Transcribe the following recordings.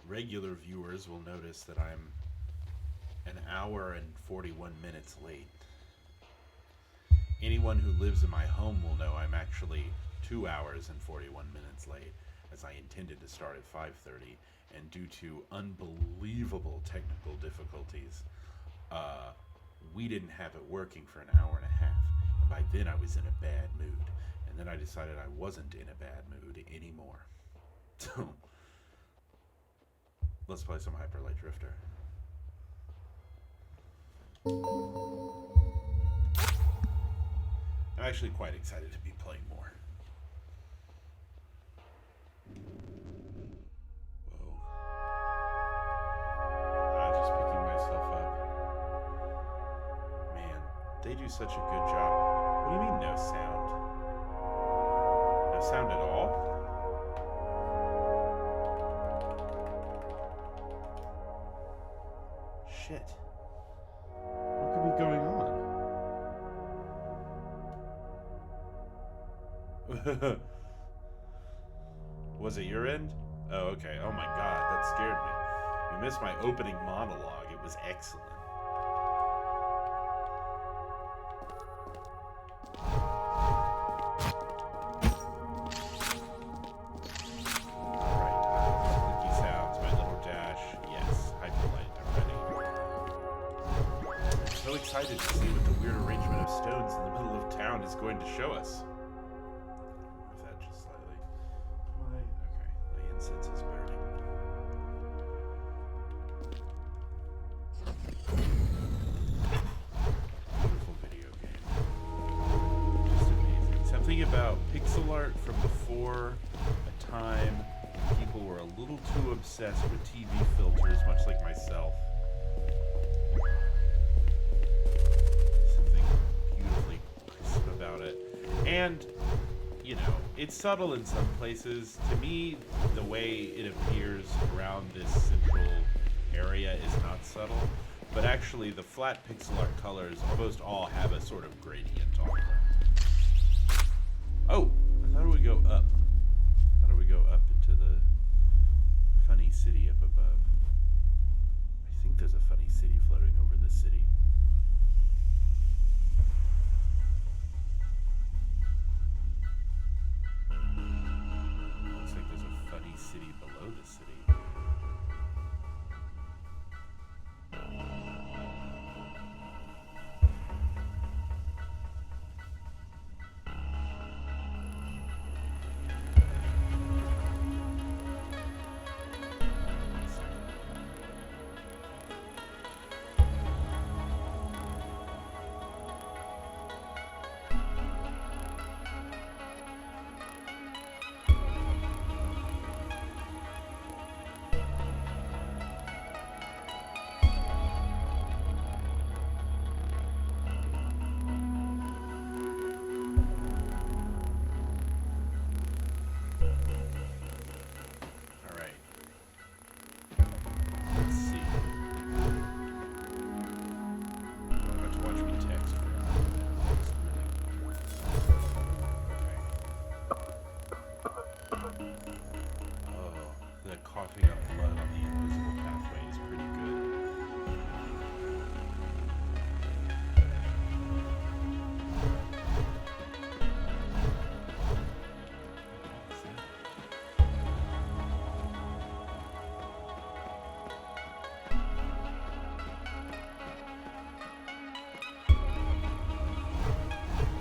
Regular viewers will notice that I'm an hour and 41 minutes late. Anyone who lives in my home will know I'm actually 2 hours and 41 minutes late, as I intended to start at 5:30, and due to unbelievable technical difficulties, we didn't have it working for an hour and a half. And by then I was in a bad mood. And then I decided I wasn't in a bad mood anymore. So, let's play some Hyper Light Drifter. I'm actually quite excited to be playing more. Whoa. Just picking myself up. Man, they do such a good job. What do you mean no sound? No sound at all? Shit. What could be going on? Was it your end? Oh, okay. Oh my god, that scared me. You missed my opening monologue. It was excellent. Excited to see what the weird arrangement of stones in the middle of town is going to show us. incense is burning. Beautiful video game. Just amazing. Something about pixel art from before a time when people were a little too obsessed with TV filters, much like myself. Something beautifully crisp about it. And, you know, it's subtle in some places. To me, the way it appears around this central area is not subtle. But actually, the flat pixel art colors almost all have a sort of gradient on them. Oh, I thought it would go up. I thought it would go up into the funny city up above. I think there's a funny city floating over this city. Looks like there's a funny city below the city. Coughing up blood on the invisible pathway is pretty good.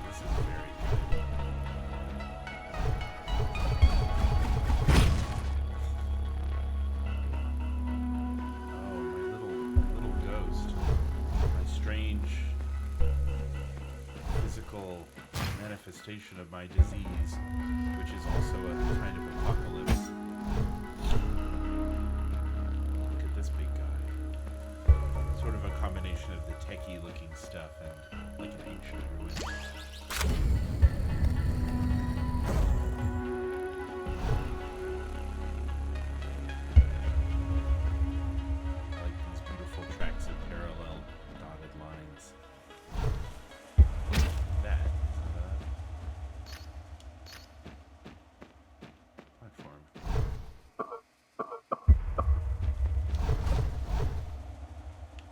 This is very good. Manifestation of my disease, which is also a kind of apocalypse. Look at this big guy. Sort of a combination of the techie looking stuff and like an ancient ruin. I like these beautiful tracks of parallel dotted lines.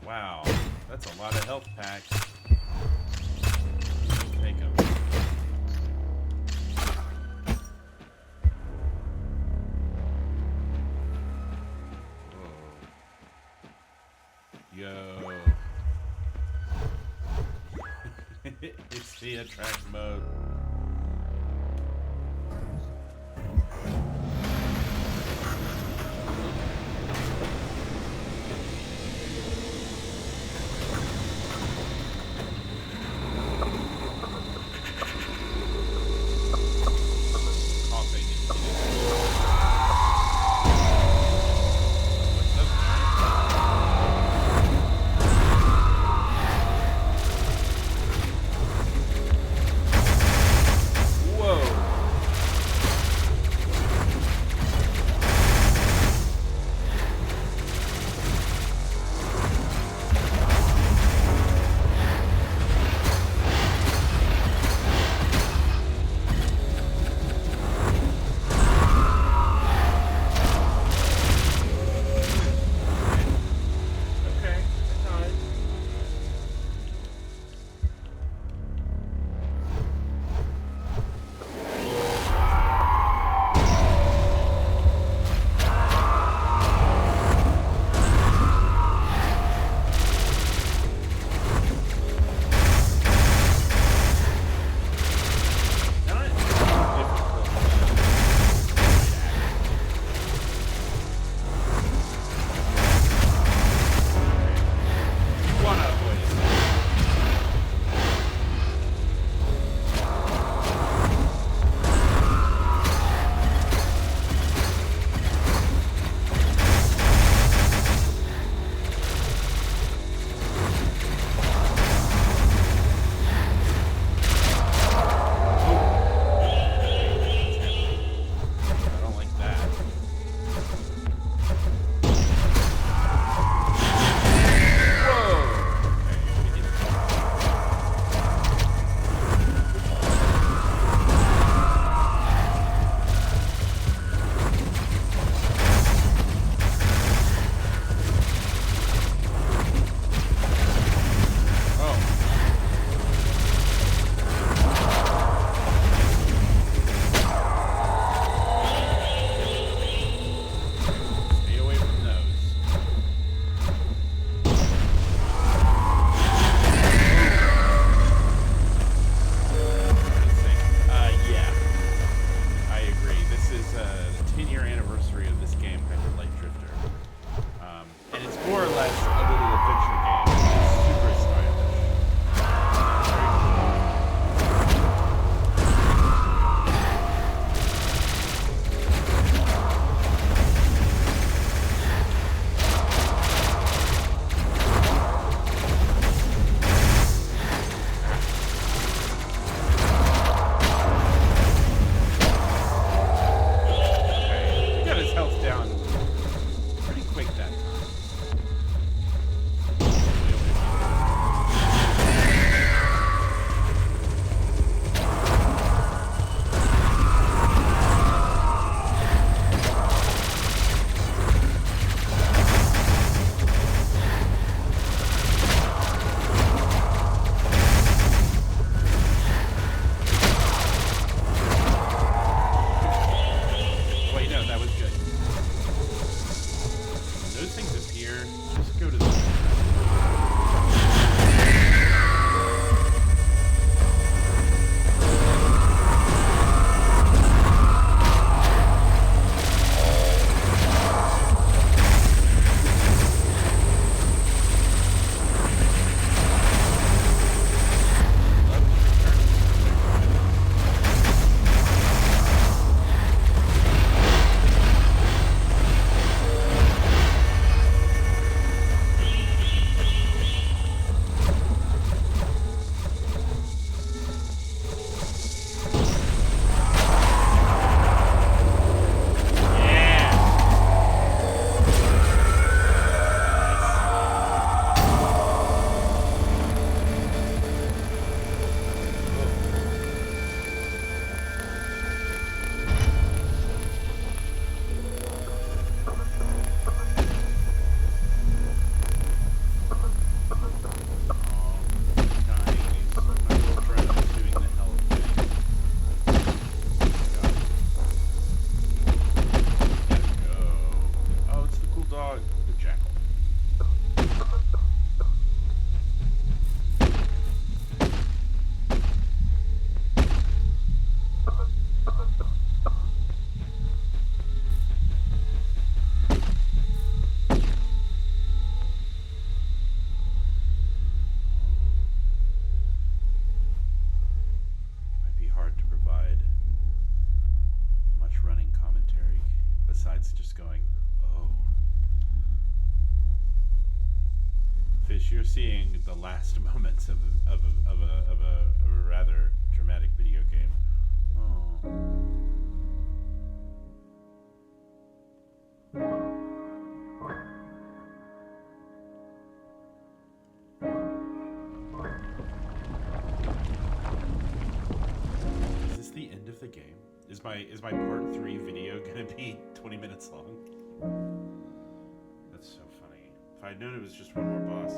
Wow, that's a lot of health packs. Take them. Whoa. Yo. It's the attract mode. besides just going, oh. Fish, you're seeing the last moments of a rather dramatic video game. Oh. Is this the end of the game? Is my part 3 video gonna be 20 minutes long? That's so funny. If I'd known it was just one more boss.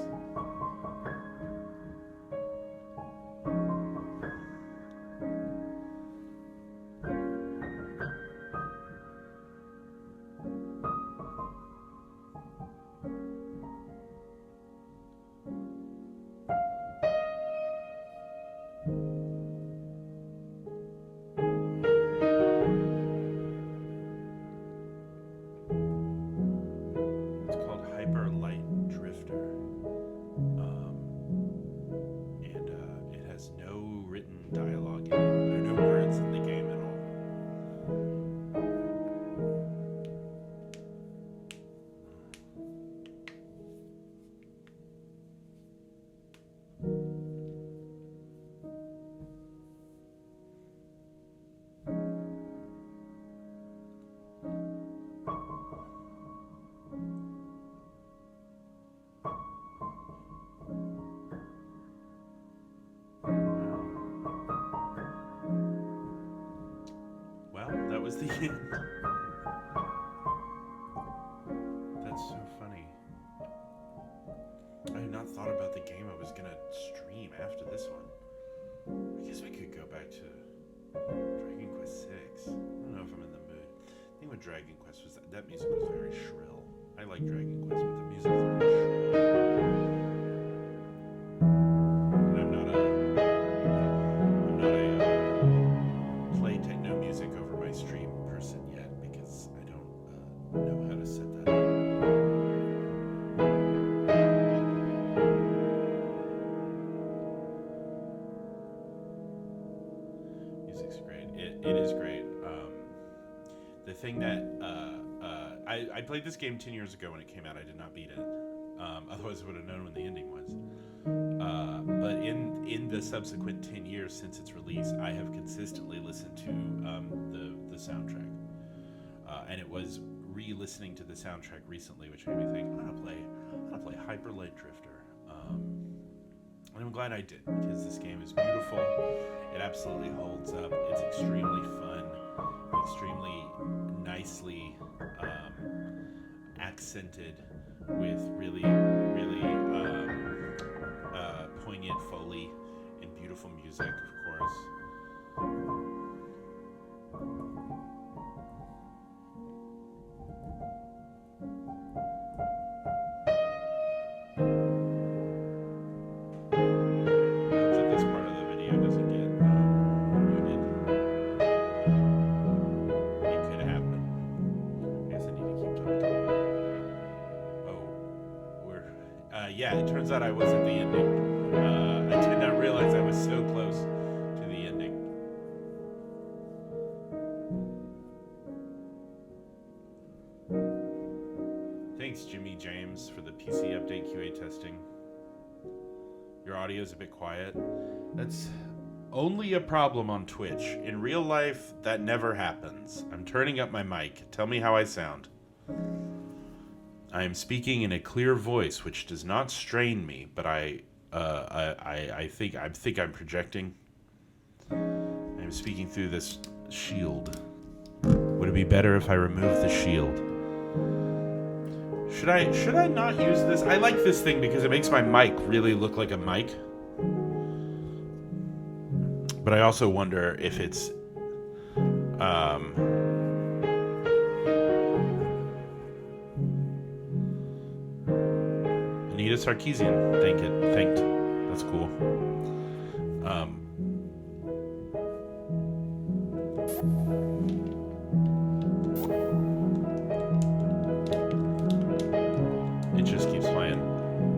Dialogue in it. There are no words in the game at all. That was the end. That's so funny. I had not thought about the game I was gonna stream after this one. I guess we could go back to Dragon Quest VI. I don't know if I'm in the mood. The thing with Dragon Quest was that music was very shrill. I like Dragon Quest, but the music was very shrill. And I'm not a play techno music over my stream person yet because I don't know how to set that up. Music's great. It is great. The thing that I played this game 10 years ago when it came out. I did not beat it. Otherwise I would have known when the ending was. But in the subsequent 10 years since its release, I have consistently listened to the soundtrack. And it was re-listening to the soundtrack recently, which made me think, I'm gonna play Hyper Light Drifter. And I'm glad I did, because this game is beautiful. It absolutely holds up. It's extremely fun, extremely nicely accented with really poignant foley and beautiful music, of course. This part of the video doesn't get muted. It could happen. I guess I need to keep talking. Yeah, it turns out I was at the ending. I did not realize I was so close to the ending. Thanks, Jimmy James, for the PC update QA testing. Your audio is a bit quiet. That's only a problem on Twitch. In real life, that never happens. I'm turning up my mic. Tell me how I sound. I am speaking in a clear voice, which does not strain me, but I think I'm projecting. I'm speaking through this shield. Would it be better if I remove the shield? Should I not use this? I like this thing because it makes my mic really look like a mic. But I also wonder if it's Anita Sarkeesian, thanked. That's cool. It just keeps playing.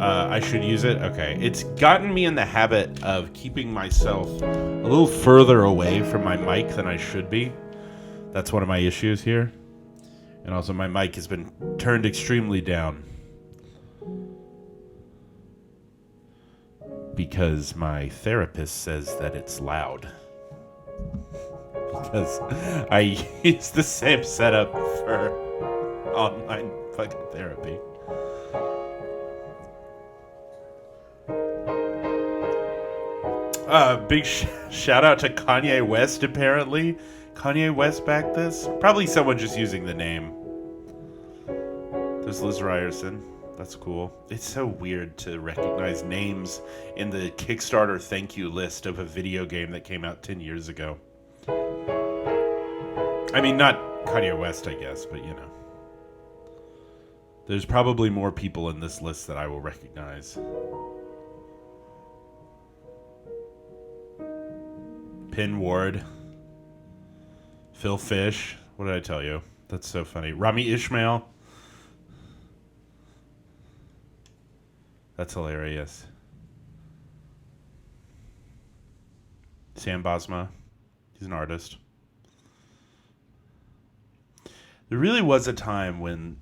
I should use it? Okay. It's gotten me in the habit of keeping myself a little further away from my mic than I should be. That's one of my issues here. And also my mic has been turned extremely down because my therapist says that it's loud. Because I use the same setup for online fucking therapy. Big shout out to Kanye West, apparently. Kanye West backed this? Probably someone just using the name. There's Liz Ryerson. That's cool. It's so weird to recognize names in the Kickstarter thank you list of a video game that came out 10 years ago. I mean, not Kanye West, I guess, but you know. There's probably more people in this list that I will recognize. Pin Ward. Phil Fish. What did I tell you? That's so funny. Rami Ishmael. That's hilarious. Sam Bosma. He's an artist. There really was a time when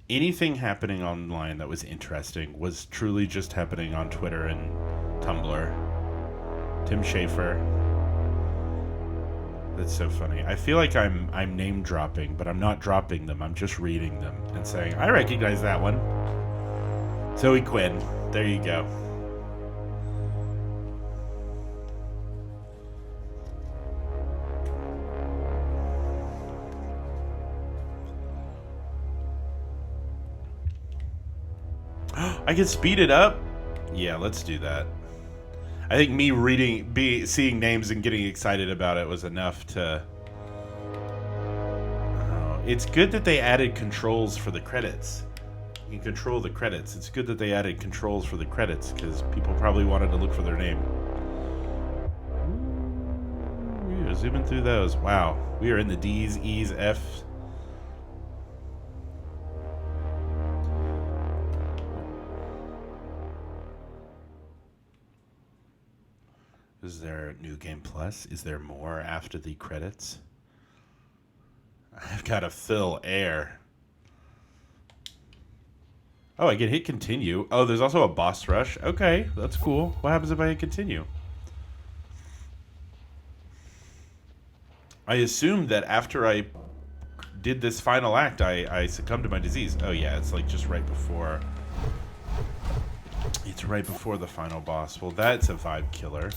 anything happening online that was interesting was truly just happening on Twitter and Tumblr. Tim Schafer. That's so funny. I feel like I'm name dropping, but I'm not dropping them. I'm just reading them and saying, I recognize that one. Zoe Quinn. There you go. I can speed it up? Yeah, let's do that. I think me seeing names and getting excited about it was enough to... Oh, it's good that they added controls for the credits. You can control the credits. It's good that they added controls for the credits, because people probably wanted to look for their name. Ooh, zooming through those. Wow. We are in the D's, E's, F's. Is there New Game Plus? Is there more after the credits? I've got to fill air. Oh, I can hit continue. Oh, there's also a boss rush. Okay, that's cool. What happens if I hit continue? I assumed that after I did this final act, I succumbed to my disease. Oh yeah, it's like just right before... It's right before the final boss. Well, that's a vibe killer.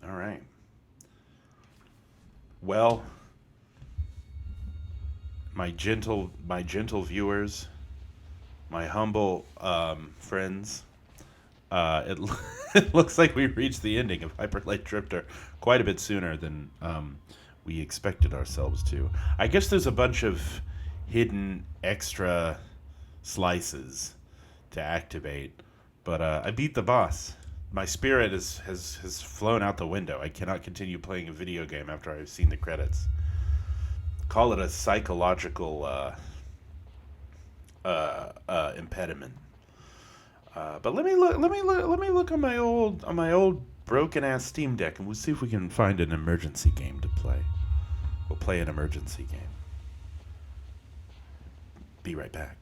All right. Well, my gentle viewers, my humble friends, it it looks like we reached the ending of Hyper Light Drifter quite a bit sooner than we expected ourselves to. I guess there's a bunch of hidden extra slices to activate, but I beat the boss. My spirit has flown out the window. I cannot continue playing a video game after I've seen the credits. Call it a psychological impediment. But let me look on my old broken ass Steam Deck, and we'll see if we can find an emergency game to play. We'll play an emergency game. Be right back.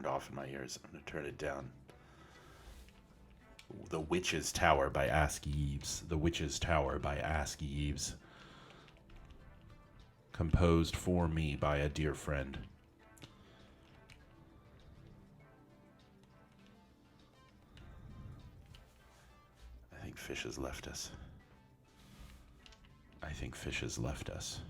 turned off in my ears. I'm going to turn it down. The Witch's Tower by Ask Eves. The Witch's Tower by Ask Eves. Composed for me by a dear friend. I think Fish has left us. I think Fish has left us.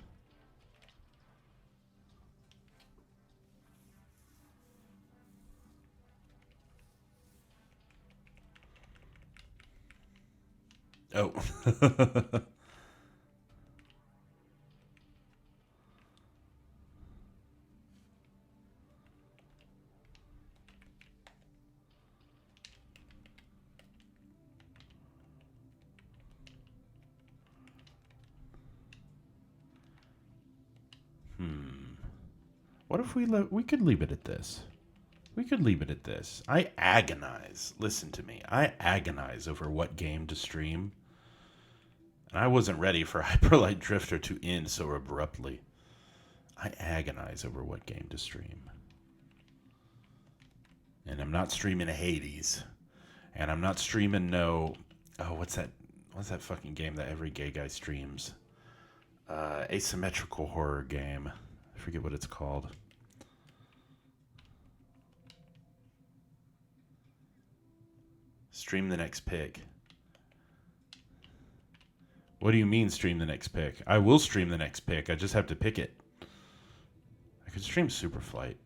Oh. What if we could leave it at this? We could leave it at this. I agonize. Listen to me. I agonize over what game to stream. And I wasn't ready for Hyperlight Drifter to end so abruptly. I agonize over what game to stream. And I'm not streaming Hades. And I'm not streaming no... Oh, what's that fucking game that every gay guy streams? Asymmetrical horror game. I forget what it's called. Stream the next pick. What do you mean stream the next pick? I will stream the next pick. I just have to pick it. I could stream Superflight.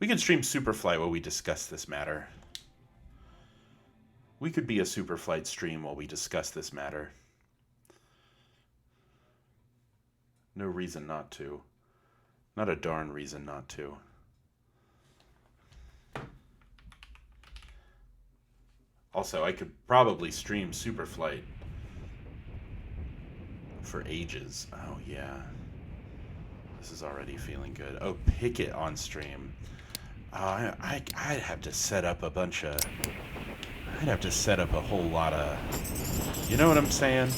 We could stream Superflight while we discuss this matter. We could be a Superflight stream while we discuss this matter. No reason not to. Not a darn reason not to. Also, I could probably stream Superflight for ages. Oh, yeah. This is already feeling good. Oh, pick it on stream. I'd have to set up a bunch of... I'd have to set up a whole lot of... You know what I'm saying?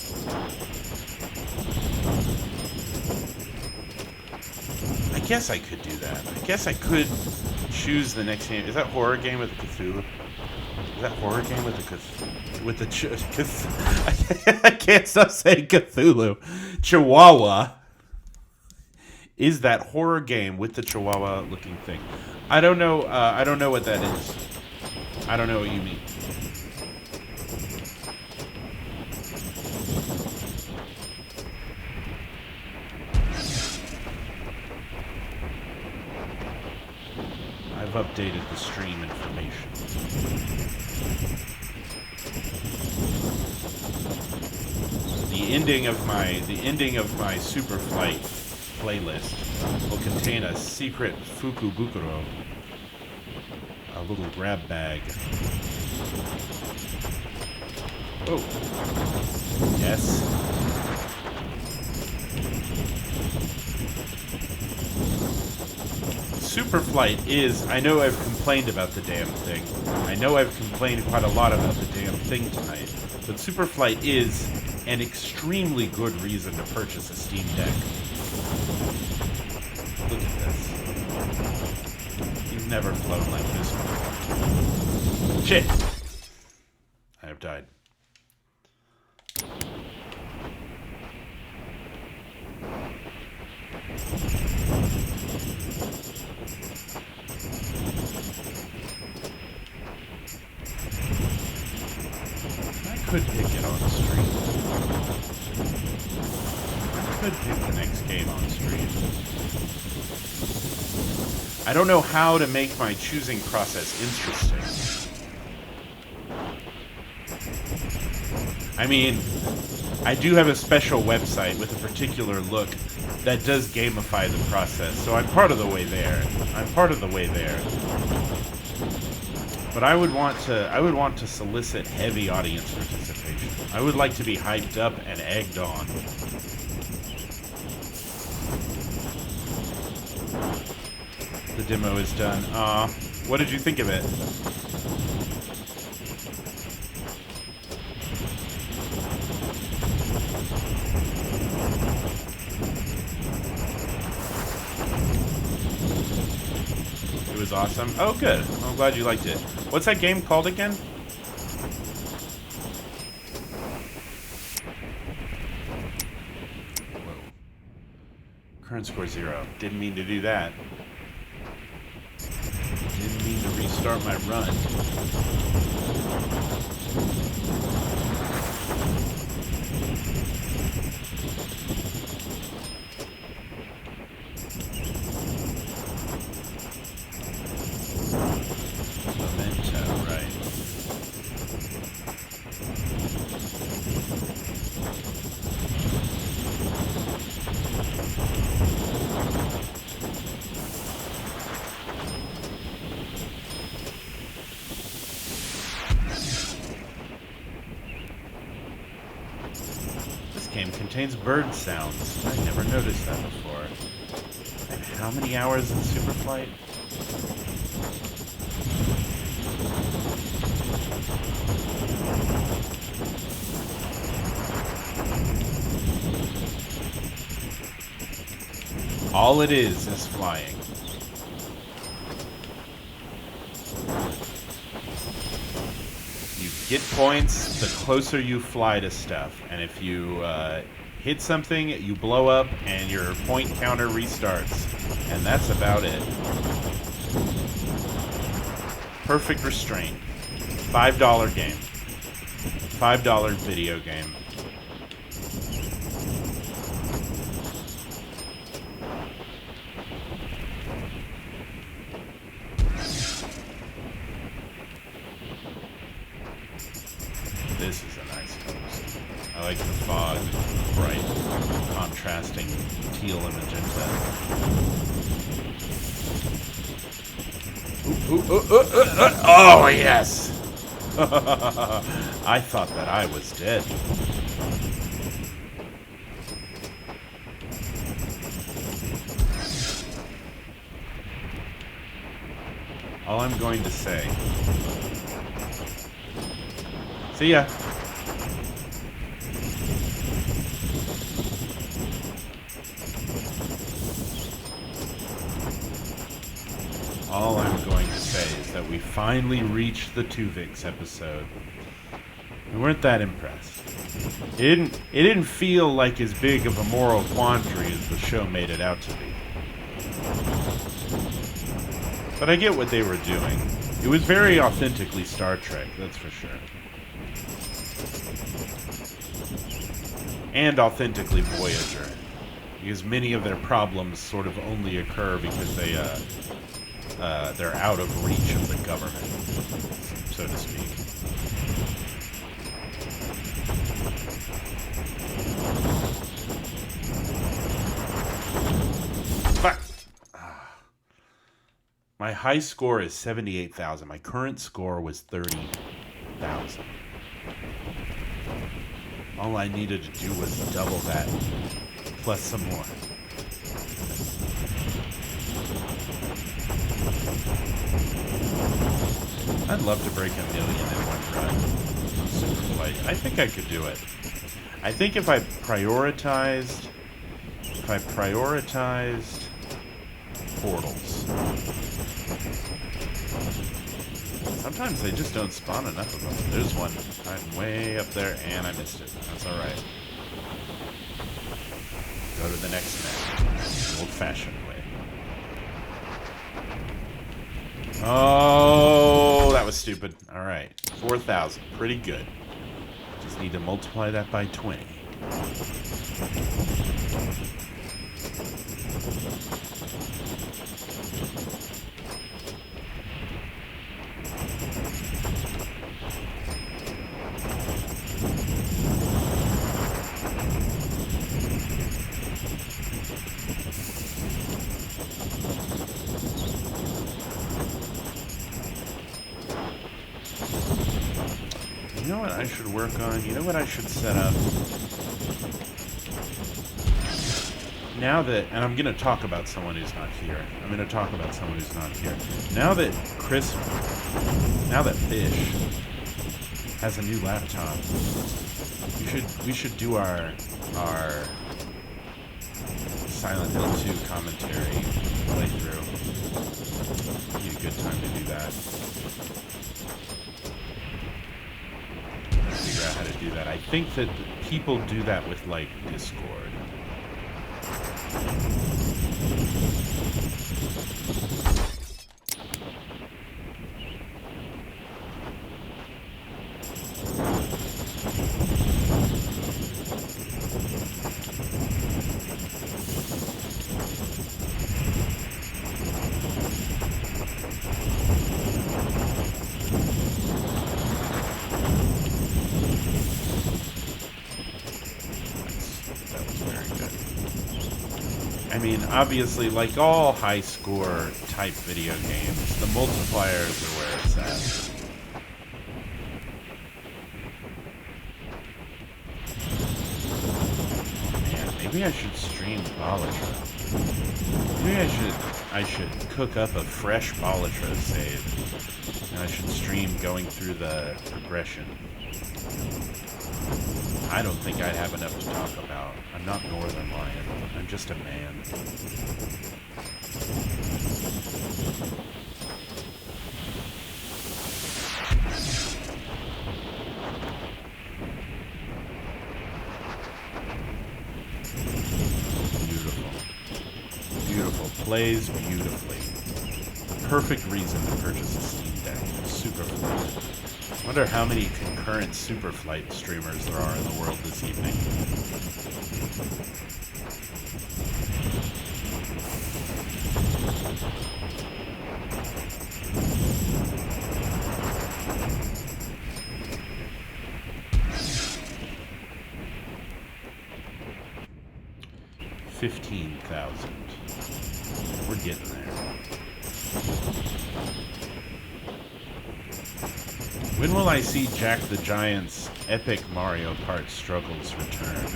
I guess I could do that. I guess I could choose the next game. Is that horror game with Cthulhu? Is that horror game with the I can't stop saying Cthulhu. Chihuahua. Is that horror game with the Chihuahua looking thing? I don't know. I don't know what that is. I don't know what you mean. I've updated the stream information. The ending of my Superflight playlist will contain a secret Fukubukuro, a little grab bag. Oh, yes. Superflight is, I know I've complained about the damn thing. I know I've complained quite a lot about the damn thing tonight. But Superflight is an extremely good reason to purchase a Steam Deck. Look at this. You've never flown like this before. Shit! I have died. I could pick it on stream. I could pick the next game on stream. I don't know how to make my choosing process interesting. I mean, I do have a special website with a particular look that does gamify the process, so I'm part of the way there. But I would want to solicit heavy audience participation. I would like to be hyped up and egged on. The demo is done. What did you think of it? It was awesome. Oh, good. I'm glad you liked it. What's that game called again? Whoa. Current score 0. Didn't mean to do that. Didn't mean to restart my run. Contains bird sounds. I never noticed that before. And how many hours in Superflight? All it is flying. You get points the closer you fly to stuff, and if you hit something, you blow up, and your point counter restarts. And that's about it. Perfect restraint. $5 game. $5 video game. This is a nice coast. I like the fog, bright, contrasting teal and magenta. Oh, yes! I thought that I was dead. All I'm going to say... See ya. All I'm going to say is that we finally reached the Tuvix episode. We weren't that impressed. It didn't feel like as big of a moral quandary as the show made it out to be. But I get what they were doing. It was very authentically Star Trek, that's for sure. And authentically Voyager, because many of their problems sort of only occur because they're out of reach of the government, so to speak. Fuck! My high score is 78,000. My current score was 30,000. All I needed to do was double that, plus some more. I'd love to break 1 million in one run. Superflight. I think I could do it. I think if I prioritized portals. Sometimes they just don't spawn enough of them. There's one. I'm way up there, and I missed it. That's alright. Go to the next net. The old-fashioned way. Oh, that was stupid. Alright. 4,000. Pretty good. Just need to multiply that by 20. You know what I should work on? You know what I should set up? Now that, and I'm going to talk about someone who's not here. I'm going to talk about someone who's not here. Now that Fish has a new laptop, we should do our Silent Hill 2 commentary playthrough. Need a good time to do that. Figure out how to do that. I think that people do that with, like, Discord. I mean, obviously, like all high-score type video games, the multipliers are where it's at. Man, maybe I should stream Ballatra. Maybe I should cook up a fresh Ballatra save, and I should stream going through the progression. I don't think I'd have enough to talk about. I'm not Northern Lion. I'm just a man. Beautiful. Beautiful. Plays beautifully. Perfect reason to purchase a Steam Deck. Superflight. Wonder how many concurrent Superflight streamers there are in the world this evening. $15,000. We're getting there. When will I see Jack the Giant's epic Mario Kart struggles return?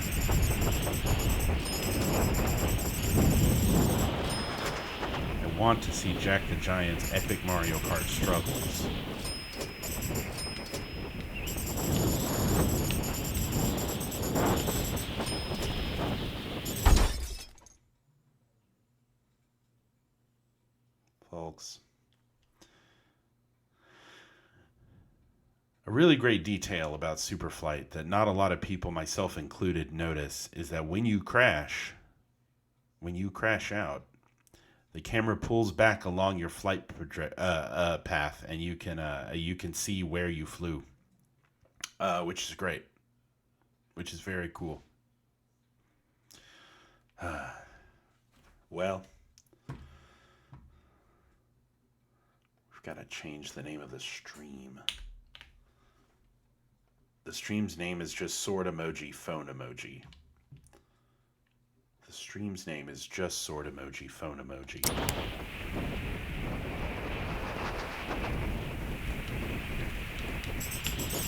I want to see Jack the Giant's epic Mario Kart struggles. Folks. A really great detail about Superflight that not a lot of people, myself included, notice is that when you crash out, the camera pulls back along your flight path, and you can see where you flew, which is great, which is very cool. Well, we've got to change the name of the stream. The stream's name is just sword emoji, phone emoji. The stream's name is just sword emoji, phone emoji.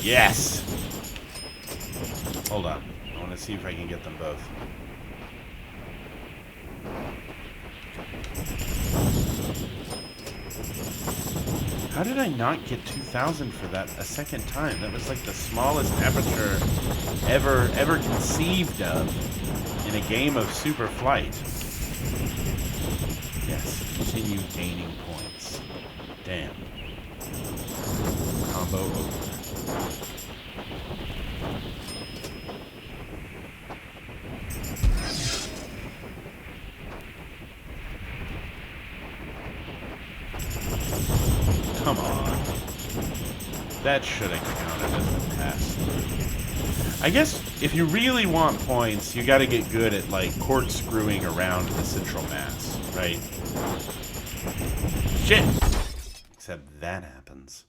Yes! Hold on. I want to see if I can get them both. How did I not get 2,000 for that a second time? That was like the smallest aperture ever conceived of in a game of Superflight. Yes, continue gaining points. Damn. Combo over. Come on. That should have counted as a pass through. I guess if you really want points, you gotta get good at, like, corkscrewing around the central mass, right? Shit! Except that happens.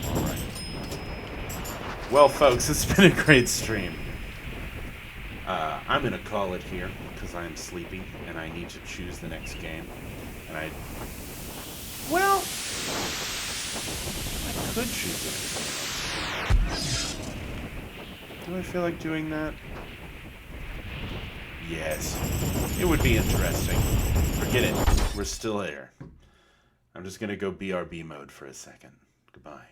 Alright. Well, folks, it's been a great stream. I'm going to call it here because I'm sleepy and I need to choose the next game. And I could choose it. Do I feel like doing that? Yes. It would be interesting. Forget it. We're still there. I'm just going to go BRB mode for a second. Goodbye.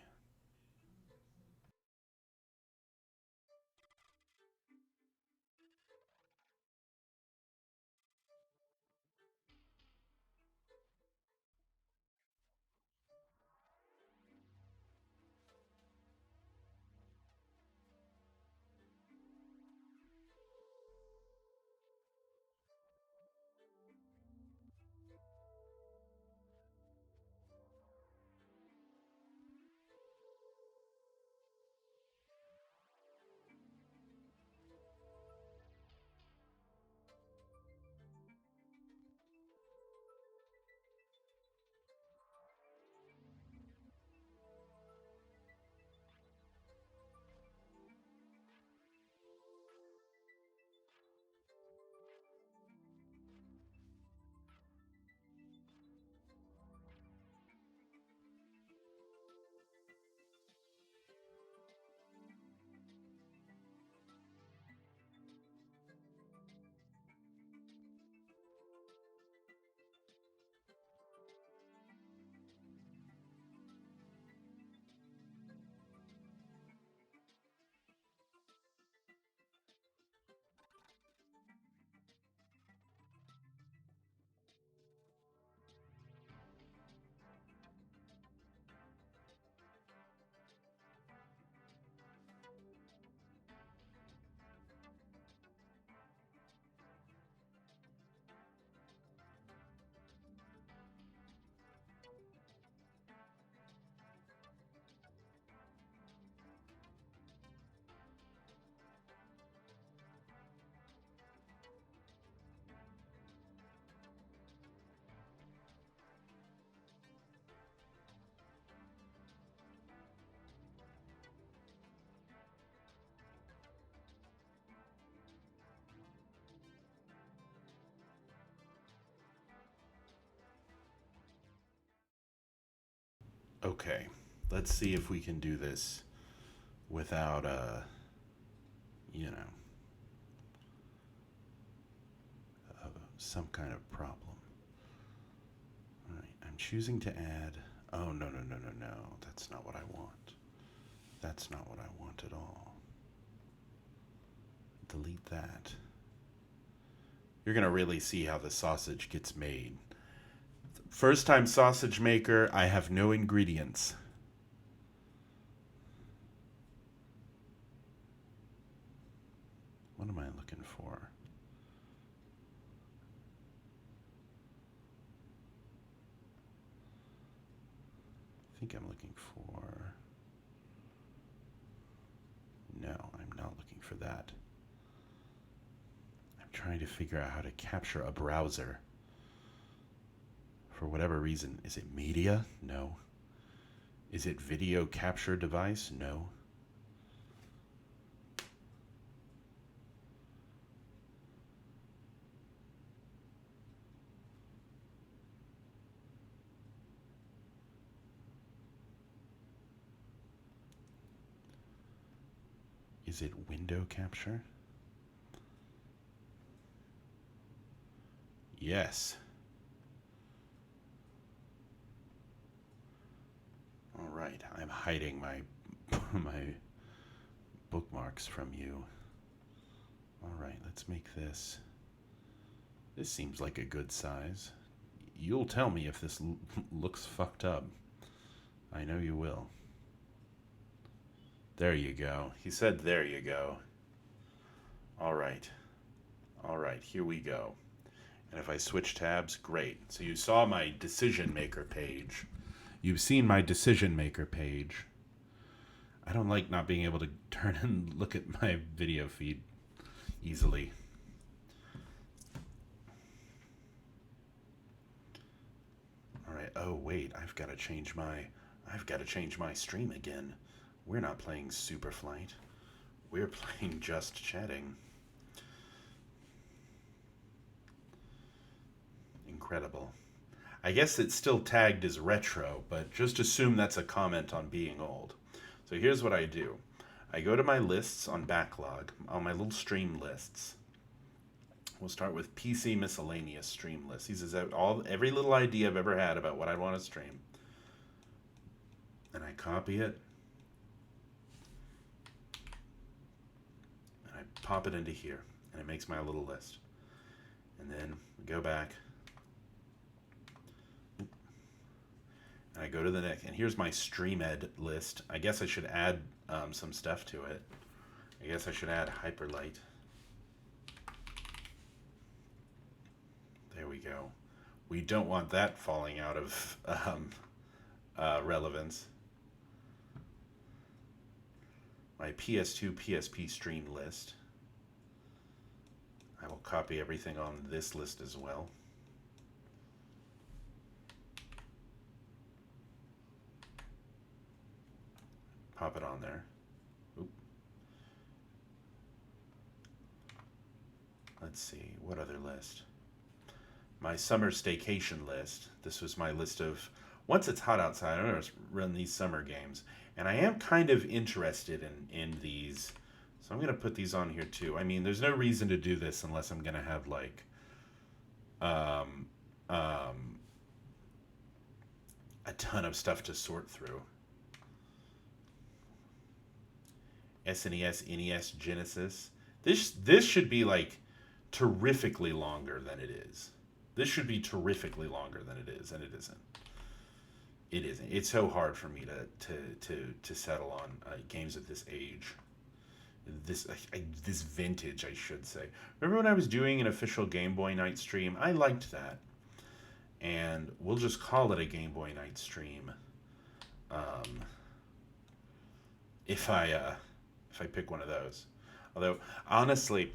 Okay, let's see if we can do this without you know, some kind of problem. All right, I'm choosing to add. Oh, no, no, no, no, no. That's not what I want. That's not what I want at all. Delete that. You're going to really see how the sausage gets made. First time sausage maker, I have no ingredients. What am I looking for? I think I'm looking for... No, I'm not looking for that. I'm trying to figure out how to capture a browser. For whatever reason. Is it media? No. Is it video capture device? No. Is it window capture? Yes. All right, I'm hiding my my bookmarks from you. All right, let's make this. This seems like a good size. You'll tell me if this looks fucked up. I know you will. There you go. He said there you go. All right. All right, here we go. And if I switch tabs, great. So you saw my decision maker page. You've seen my decision maker page. I don't like not being able to turn and look at my video feed easily. All right. Oh wait, I've got to change my stream again. We're not playing Superflight. We're playing Just Chatting. Incredible. I guess it's still tagged as retro, but just assume that's a comment on being old. So here's what I do. I go to my lists on backlog, on my little stream lists. We'll start with PC miscellaneous stream list. These is every little idea I've ever had about what I want to stream. And I copy it. And I pop it into here. And it makes my little list. And then we go back. And I go to the next, and here's my StreamEd list. I guess I should add some stuff to it. I guess I should add Hyperlight. There we go. We don't want that falling out of relevance. My PS2, PSP stream list. I will copy everything on this list as well. Pop it on there. Oop. Let's see, what other list? My summer staycation list. This was my list of, once it's hot outside, I'm going to run these summer games. And I am kind of interested in these. So I'm going to put these on here too. I mean, there's no reason to do this unless I'm going to have like a ton of stuff to sort through. SNES, NES, Genesis. This should be like terrifically longer than it is. This should be terrifically longer than it is, and it isn't. It isn't. It's so hard for me to settle on games at this age. This vintage, I should say. Remember when I was doing an official Game Boy Night stream? I liked that. And we'll just call it a Game Boy Night stream. If I pick one of those. Although, honestly,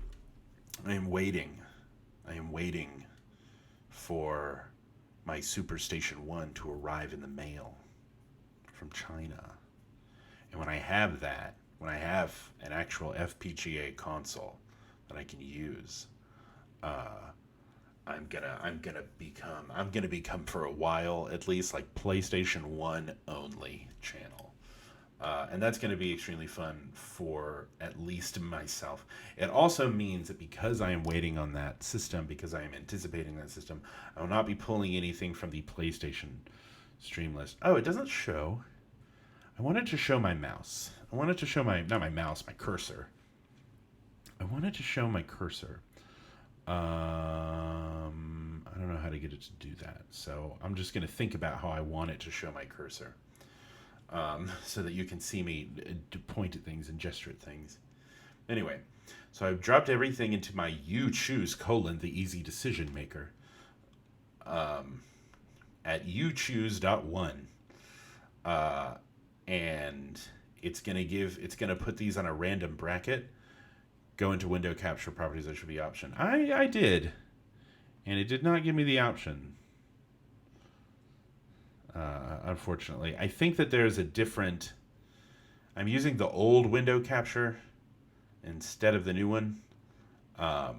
I am waiting for my Super Station 1 to arrive in the mail from China. And when I have that, when I have an actual FPGA console that I can use, I'm gonna become for a while at least like PlayStation 1 only channel. And that's going to be extremely fun for at least myself. It also means that because I am waiting on that system, because I am anticipating that system, I will not be pulling anything from the PlayStation stream list. Oh, it doesn't show. I wanted to show my mouse. I wanted to show my, not my mouse, my cursor. I wanted to show my cursor. I don't know how to get it to do that. So I'm just going to think about how I want it to show my cursor. So that you can see me point at things and gesture at things. Anyway, so I've dropped everything into my you choose : the easy decision maker at youchoose.one. And it's gonna put these on a random bracket. Go into window capture properties. That should be option. I did, and it did not give me the option. Unfortunately, I think that there's a different. I'm using the old window capture instead of the new one. So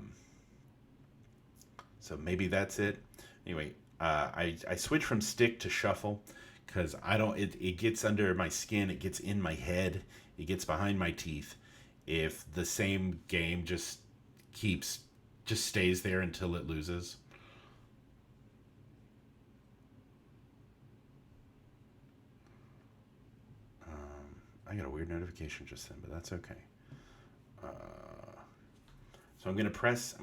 maybe that's it. Anyway, I switch from stick to shuffle because I don't. It gets under my skin. It gets in my head. It gets behind my teeth. If the same game just stays there until it loses. I got a weird notification just then, but that's okay. So I'm gonna press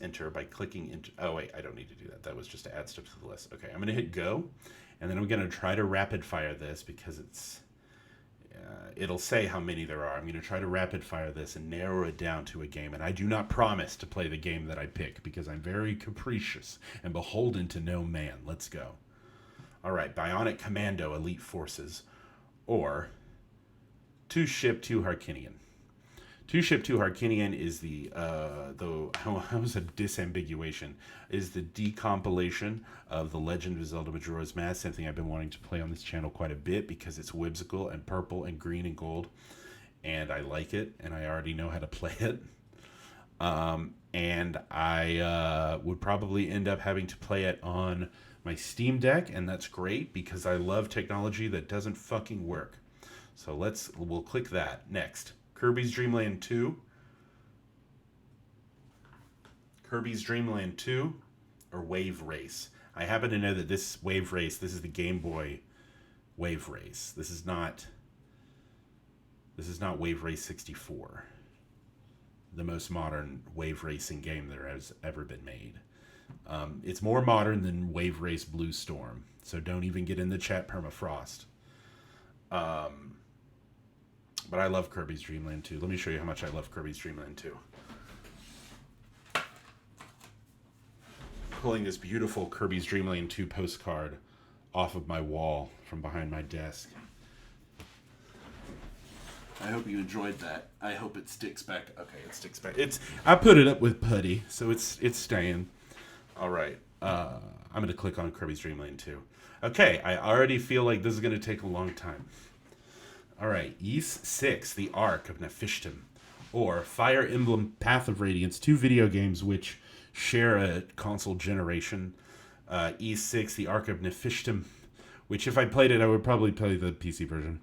enter by clicking into. Oh wait, I don't need to do that. That was just to add stuff to the list. Okay, I'm gonna hit go, and then I'm gonna try to rapid fire this because it'll say how many there are. I'm gonna try to rapid fire this and narrow it down to a game. And I do not promise to play the game that I pick because I'm very capricious and beholden to no man. Let's go. All right, Bionic Commando Elite Forces, or Two Ship, Two Harkinian. Two Ship, Two Harkinian is how's a disambiguation? Is the decompilation of the Legend of Zelda Majora's Mask, something I've been wanting to play on this channel quite a bit because it's whimsical and purple and green and gold, and I like it, and I already know how to play it. And I would probably end up having to play it on my Steam Deck, and that's great because I love technology that doesn't fucking work. So we'll click that. Next, Kirby's Dream Land 2. Kirby's Dream Land 2 or Wave Race. I happen to know that this Wave Race, this is the Game Boy Wave Race. This is not Wave Race 64. The most modern wave racing game that has ever been made. It's more modern than Wave Race Blue Storm. So don't even get in the chat, Permafrost. But I love Kirby's Dream Land 2. Let me show you how much I love Kirby's Dream Land 2. Pulling this beautiful Kirby's Dream Land 2 postcard off of my wall from behind my desk. I hope you enjoyed that. I hope it sticks back. Okay, it sticks back. I put it up with putty, so it's staying. All right. I'm going to click on Kirby's Dream Land 2. Okay, I already feel like this is going to take a long time. All right, Ys 6, The Ark of Nephishtim, or Fire Emblem Path of Radiance, two video games which share a console generation. Ys 6, The Ark of Nephishtim, which if I played it, I would probably play the PC version,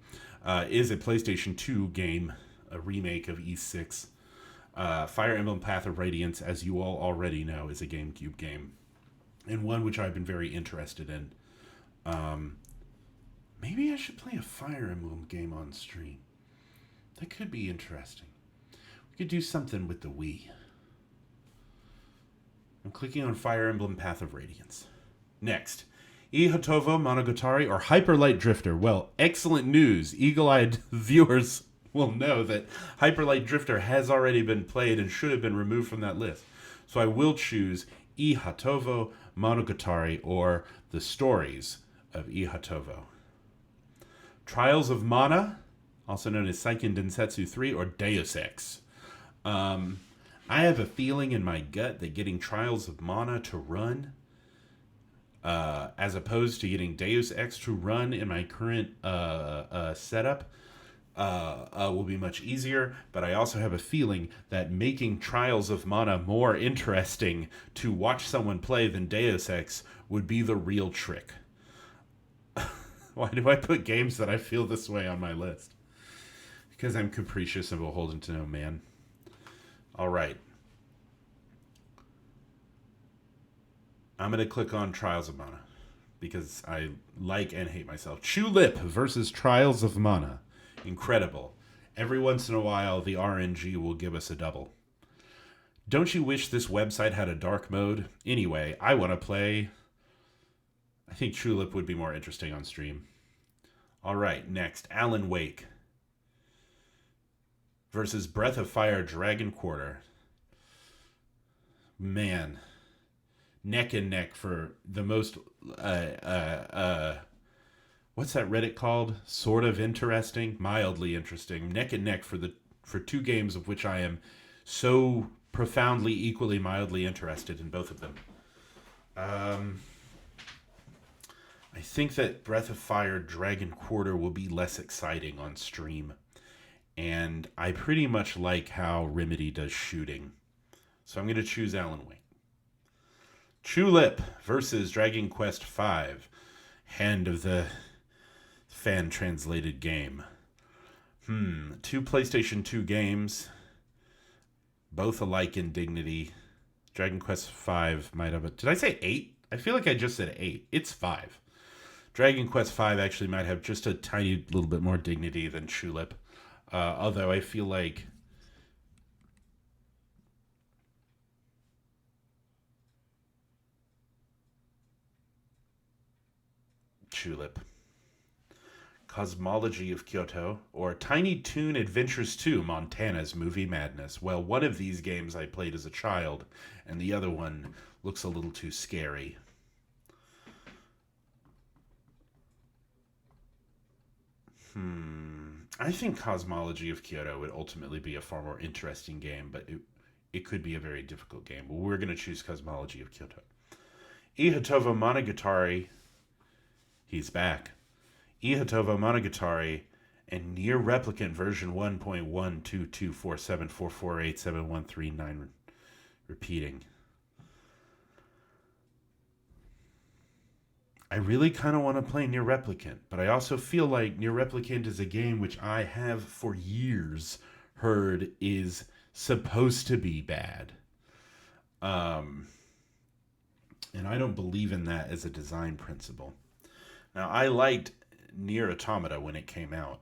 is a PlayStation 2 game, a remake of Ys 6. Fire Emblem Path of Radiance, as you all already know, is a GameCube game, and one which I've been very interested in. Maybe I should play a Fire Emblem game on stream. That could be interesting. We could do something with the Wii. I'm clicking on Fire Emblem Path of Radiance. Next, Ihatovo Monogatari or Hyper Light Drifter. Well, excellent news. Eagle-eyed viewers will know that Hyper Light Drifter has already been played and should have been removed from that list. So I will choose Ihatovo Monogatari or The Stories of Ihatovo. Trials of Mana, also known as Seiken Densetsu 3 or Deus Ex. I have a feeling in my gut that getting Trials of Mana to run, as opposed to getting Deus Ex to run in my current setup, will be much easier, but I also have a feeling that making Trials of Mana more interesting to watch someone play than Deus Ex would be the real trick. Why do I put games that I feel this way on my list? Because I'm capricious and beholden to no man. All right. I'm going to click on Trials of Mana because I like and hate myself. Chulip versus Trials of Mana. Incredible. Every once in a while, the RNG will give us a double. Don't you wish this website had a dark mode? Anyway, I want to play. I think Chulip would be more interesting on stream. All right, next. Alan Wake versus Breath of Fire Dragon Quarter. Man, neck and neck for the most what's that Reddit called? Sort of interesting, mildly interesting. Neck and neck for two games of which I am so profoundly, equally, mildly interested in both of them. I think that Breath of Fire Dragon Quarter will be less exciting on stream. And I pretty much like how Remedy does shooting. So I'm going to choose Alan Wake. Chulip versus Dragon Quest V. Hand of the fan-translated game. Two PlayStation 2 games. Both alike in dignity. Dragon Quest V might have a... Did I say 8? I feel like I just said 8. It's 5. Dragon Quest V actually might have just a tiny little bit more dignity than Chulip. Although I feel like... Chulip. Cosmology of Kyoto, or Tiny Toon Adventures 2, Montana's Movie Madness. Well, one of these games I played as a child, and the other one looks a little too scary. I think Cosmology of Kyoto would ultimately be a far more interesting game, but it could be a very difficult game. But we're going to choose Cosmology of Kyoto. Ihatovo Monogatari, he's back. Ihatovo Monogatari and Nier Replicant version 1.12247448713 repeating. I really kind of want to play Nier Replicant, but I also feel like Nier Replicant is a game which I have for years heard is supposed to be bad. And I don't believe in that as a design principle. Now, I liked Nier Automata when it came out.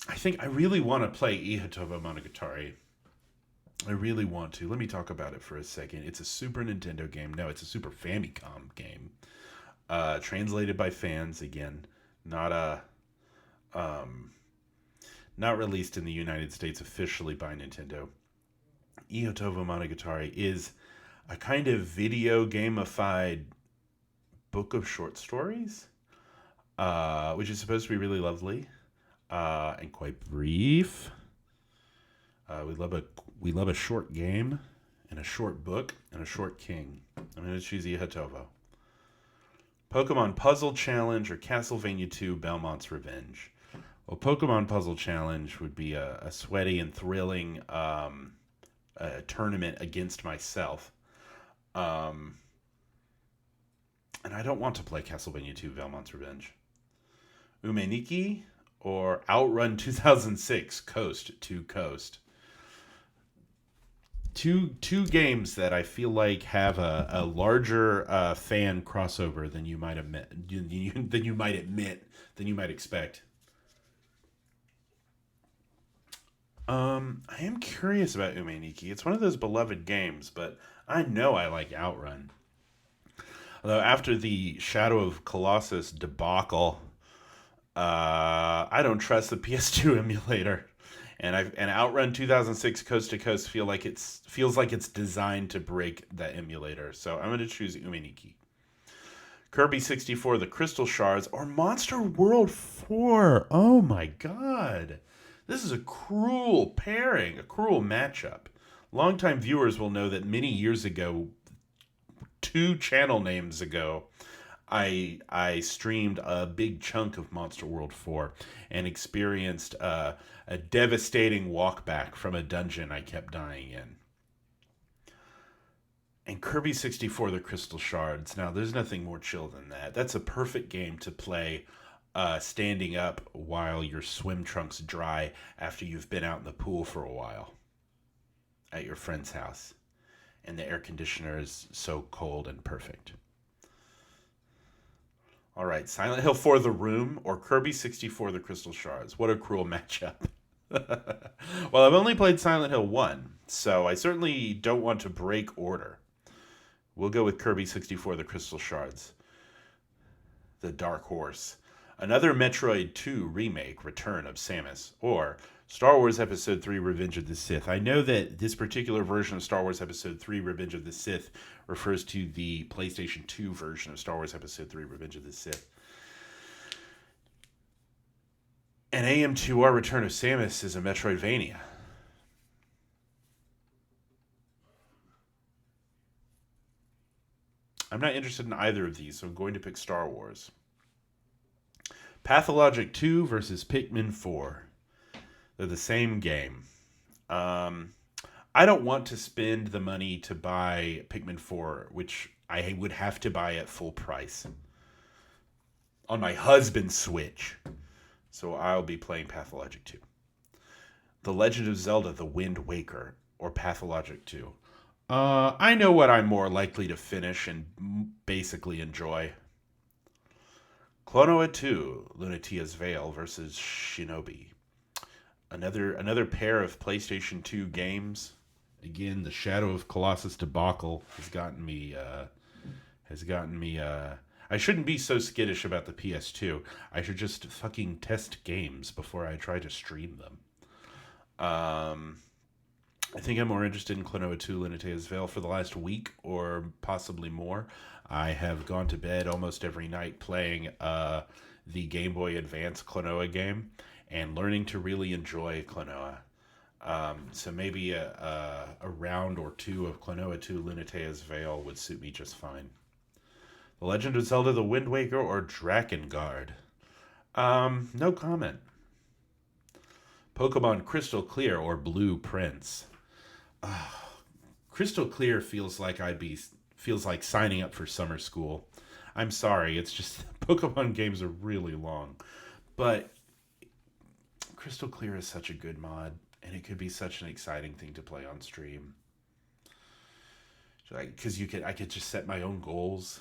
I think I really want to play Ihatovo Monogatari. I really want to. Let me talk about it for a second. It's a Super Nintendo game. No, it's a Super Famicom game. Translated by fans again. Not released in the United States officially by Nintendo. Ihatovo Monogatari is a kind of video gamified book of short stories, which is supposed to be really lovely and quite brief. We love a short game and a short book and a short king. I'm going to choose Ihatovo. Pokemon Puzzle Challenge or Castlevania 2 Belmont's Revenge. Well, Pokemon Puzzle Challenge would be a sweaty and thrilling tournament against myself. And I don't want to play Castlevania 2 Belmont's Revenge. Umeniki or Outrun 2006 Coast to Coast. Two games that I feel like have a larger fan crossover than you might expect. I am curious about Umeniki. It's one of those beloved games, but I know I like Outrun. Although after the Shadow of Colossus debacle, I don't trust the PS2 emulator. And Outrun 2006 Coast to Coast feels like it's designed to break that emulator. So I'm going to choose Umeniki. Kirby 64, The Crystal Shards, or Monster World 4. Oh my god. This is a cruel pairing, a cruel matchup. Longtime viewers will know that many years ago, 2 channel names ago, I streamed a big chunk of Monster World 4 and experienced a devastating walk back from a dungeon I kept dying in. And Kirby 64 The Crystal Shards. Now, there's nothing more chill than that. That's a perfect game to play standing up while your swim trunks dry after you've been out in the pool for a while at your friend's house. And the air conditioner is so cold and perfect. All right, Silent Hill 4 The Room or Kirby 64 The Crystal Shards. What a cruel matchup. Well, I've only played Silent Hill 1, so I certainly don't want to break order. We'll go with Kirby 64 The Crystal Shards. The Dark Horse. Another Metroid 2 remake, Return of Samus, or Star Wars Episode 3 Revenge of the Sith. I know that this particular version of Star Wars Episode 3 Revenge of the Sith refers to the PlayStation 2 version of Star Wars Episode 3 Revenge of the Sith. And AM2R Return of Samus is a Metroidvania. I'm not interested in either of these, so I'm going to pick Star Wars. Pathologic 2 versus Pikmin 4. They're the same game. I don't want to spend the money to buy Pikmin 4, which I would have to buy at full price on my husband's Switch. So I'll be playing Pathologic 2. The Legend of Zelda The Wind Waker or Pathologic 2. I know what I'm more likely to finish and basically enjoy. Klonoa 2, Lunatia's Veil versus Shinobi. Another pair of PlayStation 2 games. Again, the Shadow of Colossus debacle has gotten me. I shouldn't be so skittish about the PS2. I should just fucking test games before I try to stream them. I think I'm more interested in Klonoa 2 Lunatia's Veil for the last week or possibly more. I have gone to bed almost every night playing the Game Boy Advance Klonoa game and learning to really enjoy Klonoa. So maybe a round or two of Klonoa 2 Lunatia's Veil would suit me just fine. The Legend of Zelda The Wind Waker or Drakengard? No comment. Pokemon Crystal Clear or Blue Prince? Crystal Clear feels like signing up for summer school. I'm sorry, it's just Pokemon games are really long. But Crystal Clear is such a good mod, and it could be such an exciting thing to play on stream. Because I could just set my own goals,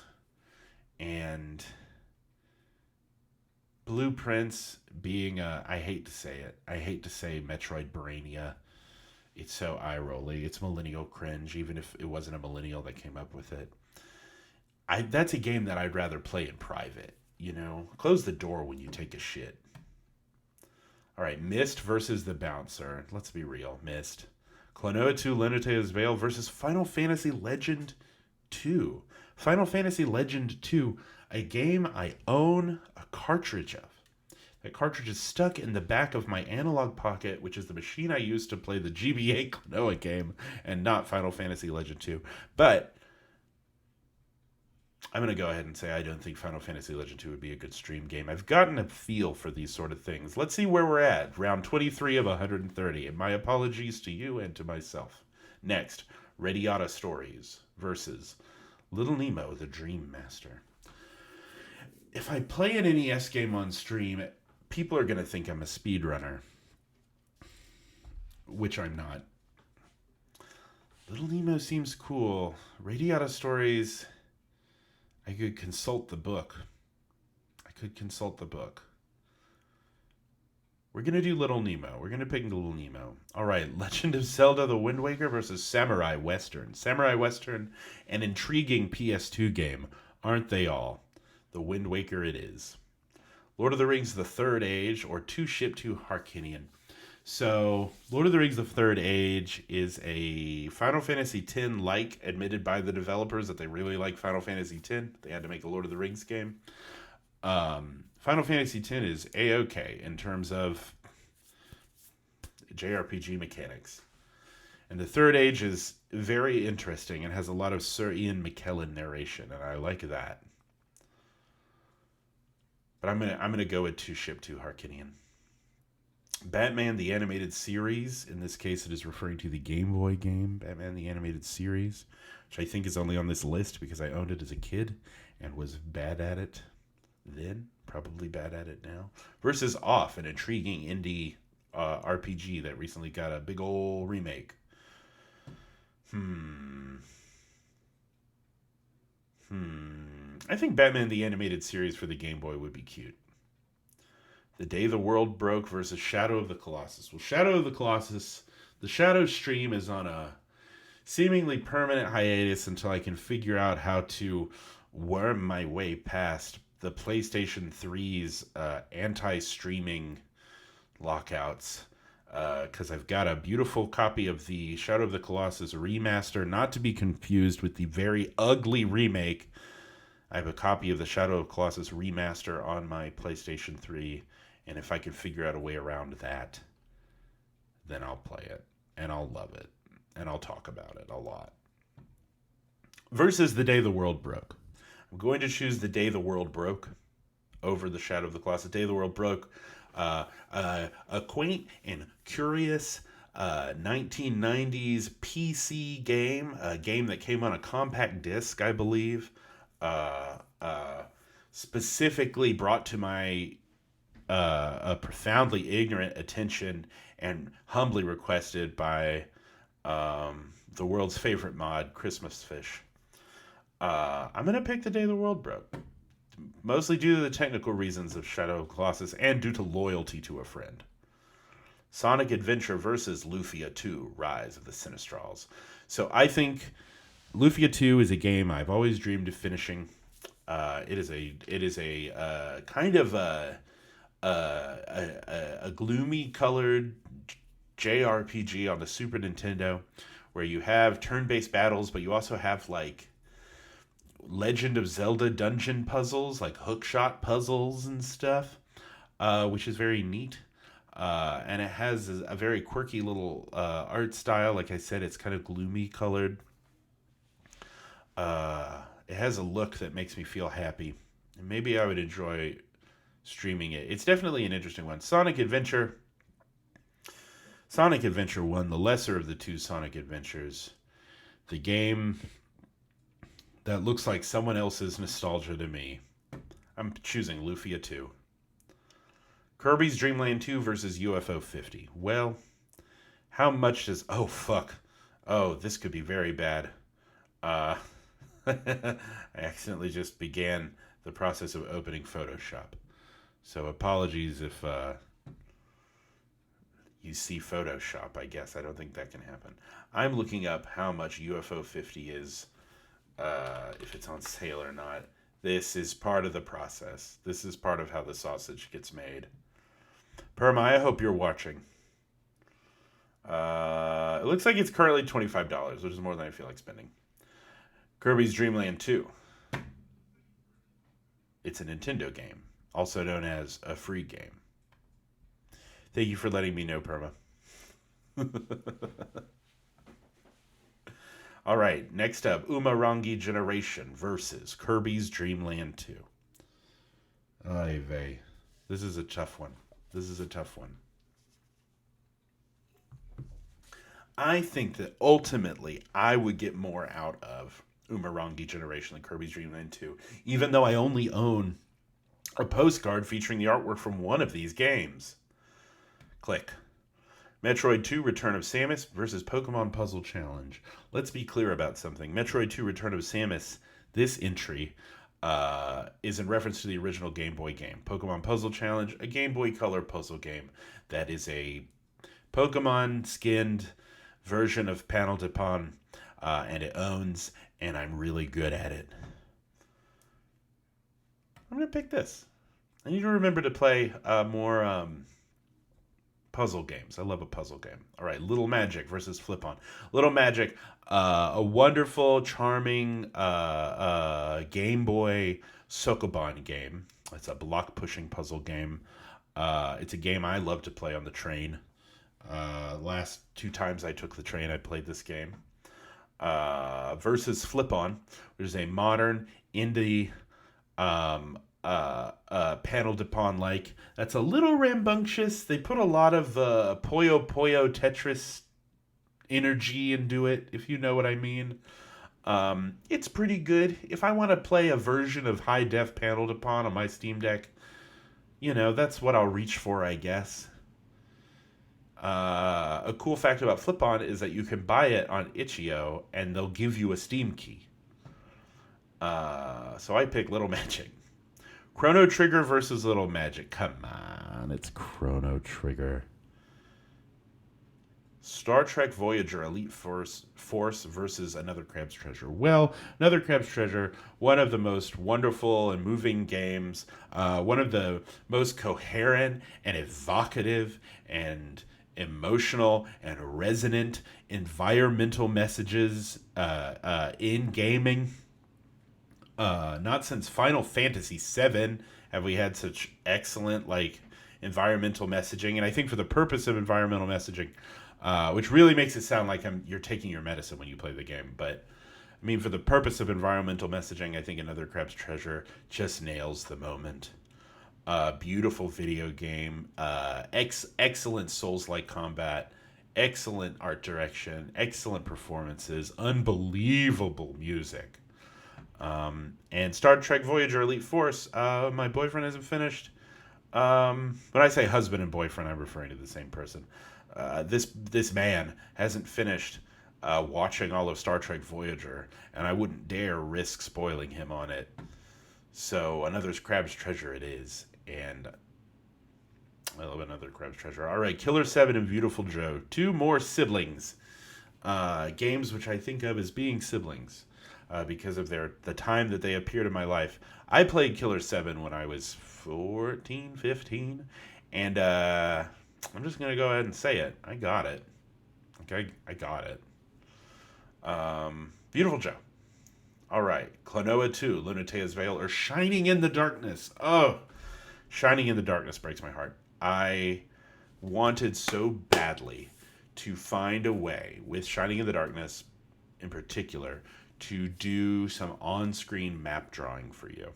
and Blue Prince being I hate to say Metroid Brainia. It's so eye-rolly. It's millennial cringe, even if it wasn't a millennial that came up with it. That's a game that I'd rather play in private, you know? Close the door when you take a shit. All right, Myst versus the Bouncer. Let's be real, Myst. Klonoa 2 Lunatia's Veil versus Final Fantasy Legend 2. Final Fantasy Legend 2, a game I own a cartridge of. That cartridge is stuck in the back of my Analog Pocket, which is the machine I use to play the GBA Klonoa game and not Final Fantasy Legend 2. But I'm going to go ahead and say I don't think Final Fantasy Legend 2 would be a good stream game. I've gotten a feel for these sort of things. Let's see where we're at. Round 23 of 130. And my apologies to you and to myself. Next, Radiata Stories versus Little Nemo, the Dream Master. If I play an NES game on stream, people are going to think I'm a speedrunner, which I'm not. Little Nemo seems cool. Radiata Stories, I could consult the book. We're going to do Little Nemo. We're going to pick Little Nemo. All right, Legend of Zelda The Wind Waker versus Samurai Western. Samurai Western, an intriguing PS2 game, aren't they all? The Wind Waker it is. Lord of the Rings The Third Age or Two Ship to Harkinian. So, Lord of the Rings The Third Age is a Final Fantasy X-like, admitted by the developers that they really like Final Fantasy X. They had to make a Lord of the Rings game. Final Fantasy X is A-OK in terms of JRPG mechanics. And The Third Age is very interesting and has a lot of Sir Ian McKellen narration, and I like that. But I'm gonna go with Two Ship Two Harkinian. Batman the Animated Series. In this case, it is referring to the Game Boy game, Batman the Animated Series, which I think is only on this list because I owned it as a kid and was bad at it then, probably bad at it now. Versus Off, an intriguing indie RPG that recently got a big ol' remake. I think Batman the Animated Series for the Game Boy would be cute. The Day the World Broke versus Shadow of the Colossus. Well, Shadow of the Colossus, the Shadow stream is on a seemingly permanent hiatus until I can figure out how to worm my way past the PlayStation 3's anti-streaming lockouts. Because I've got a beautiful copy of the Shadow of the Colossus remaster, not to be confused with the very ugly remake. I have a copy of the Shadow of Colossus remaster on my PlayStation 3, and if I can figure out a way around that, then I'll play it, and I'll love it, and I'll talk about it a lot. Versus The Day the World Broke. I'm going to choose The Day the World Broke over the Shadow of the Colossus. Day the World Broke, a quaint and curious 1990s PC game, a game that came on a compact disc, I believe, specifically brought to my a profoundly ignorant attention and humbly requested by the world's favorite mod, Christmas Fish. I'm going to pick The Day the World Broke. Mostly due to the technical reasons of Shadow of Colossus and due to loyalty to a friend. Sonic Adventure versus Lufia 2, Rise of the Sinistrals. So I think Lufia 2 is a game I've always dreamed of finishing. It is a kind of a gloomy colored JRPG on the Super Nintendo where you have turn-based battles, but you also have like Legend of Zelda dungeon puzzles, like hookshot puzzles and stuff, which is very neat. And it has a very quirky little art style. Like I said, it's kind of gloomy colored. It has a look that makes me feel happy. And maybe I would enjoy streaming it. It's definitely an interesting one. Sonic Adventure 1, the lesser of the two Sonic Adventures. The game that looks like someone else's nostalgia to me. I'm choosing Lufia 2. Kirby's Dream Land 2 versus UFO 50. Well, how much does... Oh, fuck. Oh, this could be very bad. I accidentally just began the process of opening Photoshop. So apologies if you see Photoshop, I guess. I don't think that can happen. I'm looking up how much UFO 50 is, if it's on sale or not. This is part of the process. This is part of how the sausage gets made. Perma, I hope you're watching. It looks like it's currently $25, which is more than I feel like spending. Kirby's Dream Land 2. It's a Nintendo game, also known as a free game. Thank you for letting me know, Perma. All right, next up, Umurangi Generation versus Kirby's Dream Land 2. Ay vey. This is a tough one. I think that ultimately I would get more out of Umurangi Generation than Kirby's Dream Land 2, even though I only own a postcard featuring the artwork from one of these games. Click. Metroid 2 Return of Samus versus Pokemon Puzzle Challenge. Let's be clear about something. Metroid 2 Return of Samus, this entry, is in reference to the original Game Boy game. Pokemon Puzzle Challenge, a Game Boy Color puzzle game that is a Pokemon skinned version of Panel de Pon, and it owns, and I'm really good at it. I'm going to pick this. I need to remember to play more puzzle games. I love a puzzle game. All right, Little Magic versus Flip-On. Little Magic, a wonderful, charming Game Boy Sokoban game. It's a block-pushing puzzle game. It's a game I love to play on the train. Last 2 times I took the train, I played this game. Versus Flip-On, which is a modern indie Panel de Pon like. That's a little rambunctious. They put a lot of Puyo Puyo Tetris energy into it, if you know what I mean. It's pretty good. If I want to play a version of high def Panel de Pon on my Steam Deck, that's what I'll reach for, I guess. A cool fact about Flip-On is that you can buy it on Itch.io and they'll give you a Steam key. So I pick Little Magic. Chrono Trigger versus Little Magic. Come on, it's Chrono Trigger. Star Trek Voyager Elite Force versus Another Crab's Treasure. Well, Another Crab's Treasure, one of the most wonderful and moving games, one of the most coherent and evocative and emotional and resonant environmental messages in gaming. Not since Final Fantasy VII have we had such excellent environmental messaging, and I think for the purpose of environmental messaging, which really makes it sound like you're taking your medicine when you play the game, but I mean for the purpose of environmental messaging, I think Another Crab's Treasure just nails the moment. Beautiful video game, excellent Souls-like combat, excellent art direction, excellent performances, unbelievable music. And Star Trek Voyager Elite Force, my boyfriend hasn't finished. When I say husband and boyfriend, I'm referring to the same person. This man hasn't finished watching all of Star Trek Voyager, and I wouldn't dare risk spoiling him on it. So Another Crab's Treasure it is, and I love Another Crab's Treasure. All right, Killer 7 and Beautiful Joe, two more siblings. Games which I think of as being siblings. Because of the time that they appeared in my life. I played Killer 7 when I was 14, 15, and I'm just going to go ahead and say it. I got it. Okay, I got it. Beautiful Joe. All right, Klonoa 2, Lunatea's Veil, or Shining in the Darkness. Oh, Shining in the Darkness breaks my heart. I wanted so badly to find a way, with Shining in the Darkness in particular, to do some on-screen map drawing for you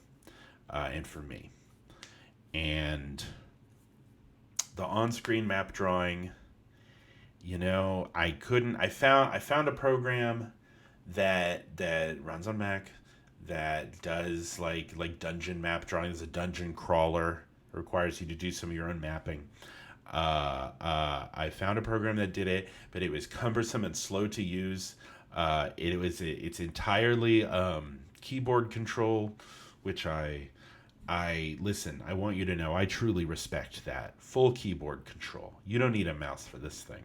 and for me. And the on-screen map drawing, I couldn't. I found a program that runs on Mac that does like dungeon map drawing. It's a dungeon crawler. It requires you to do some of your own mapping. I found a program that did it, but it was cumbersome and slow to use. It's entirely keyboard control, which I listen. I want you to know I truly respect that full keyboard control. You don't need a mouse for this thing,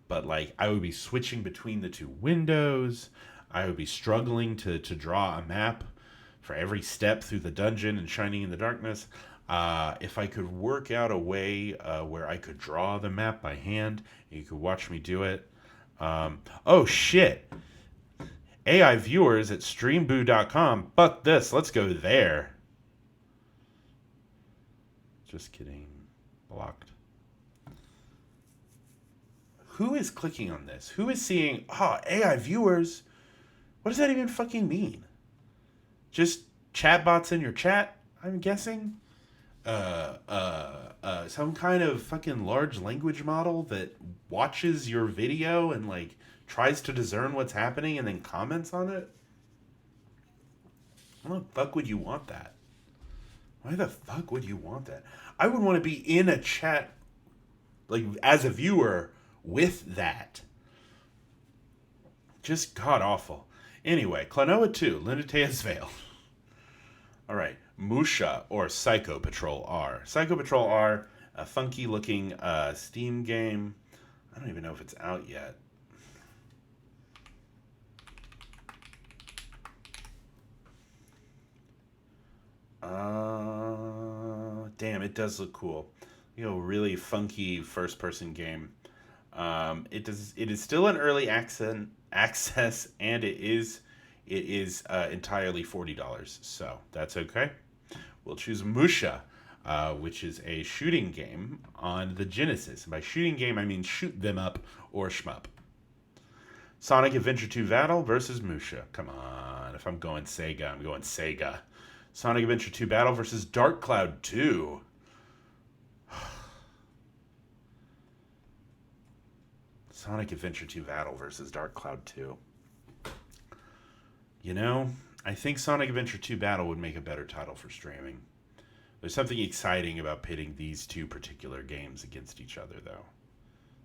but I would be switching between the two windows. I would be struggling to draw a map for every step through the dungeon and Shining in the Darkness. If I could work out a way where I could draw the map by hand, and you could watch me do it. Oh shit. AI viewers at streamboo.com. Fuck this. Let's go there. Just kidding. Blocked. Who is clicking on this? Who is seeing, AI viewers? What does that even fucking mean? Just chatbots in your chat, I'm guessing? Some kind of fucking large language model that watches your video and tries to discern what's happening and then comments on it? Why the fuck would you want that? Why the fuck would you want that? I would want to be in a chat, as a viewer, with that. Just god awful. Anyway, Klonoa 2, Lunatea's Veil. Alright, Musha, or Psycho Patrol R. Psycho Patrol R, a funky looking Steam game. I don't even know if it's out yet. Damn, it does look cool. Really funky first-person game. It is still in early access, and it is entirely $40. So that's okay. We'll choose Musha, which is a shooting game on the Genesis. And by shooting game, I mean shoot them up or shmup. Sonic Adventure 2 Battle versus Musha. Come on, if I'm going Sega, I'm going Sega. Sonic Adventure 2 Battle versus Dark Cloud 2. Sonic Adventure 2 Battle versus Dark Cloud 2. You know, I think Sonic Adventure 2 Battle would make a better title for streaming. There's something exciting about pitting these two particular games against each other, though.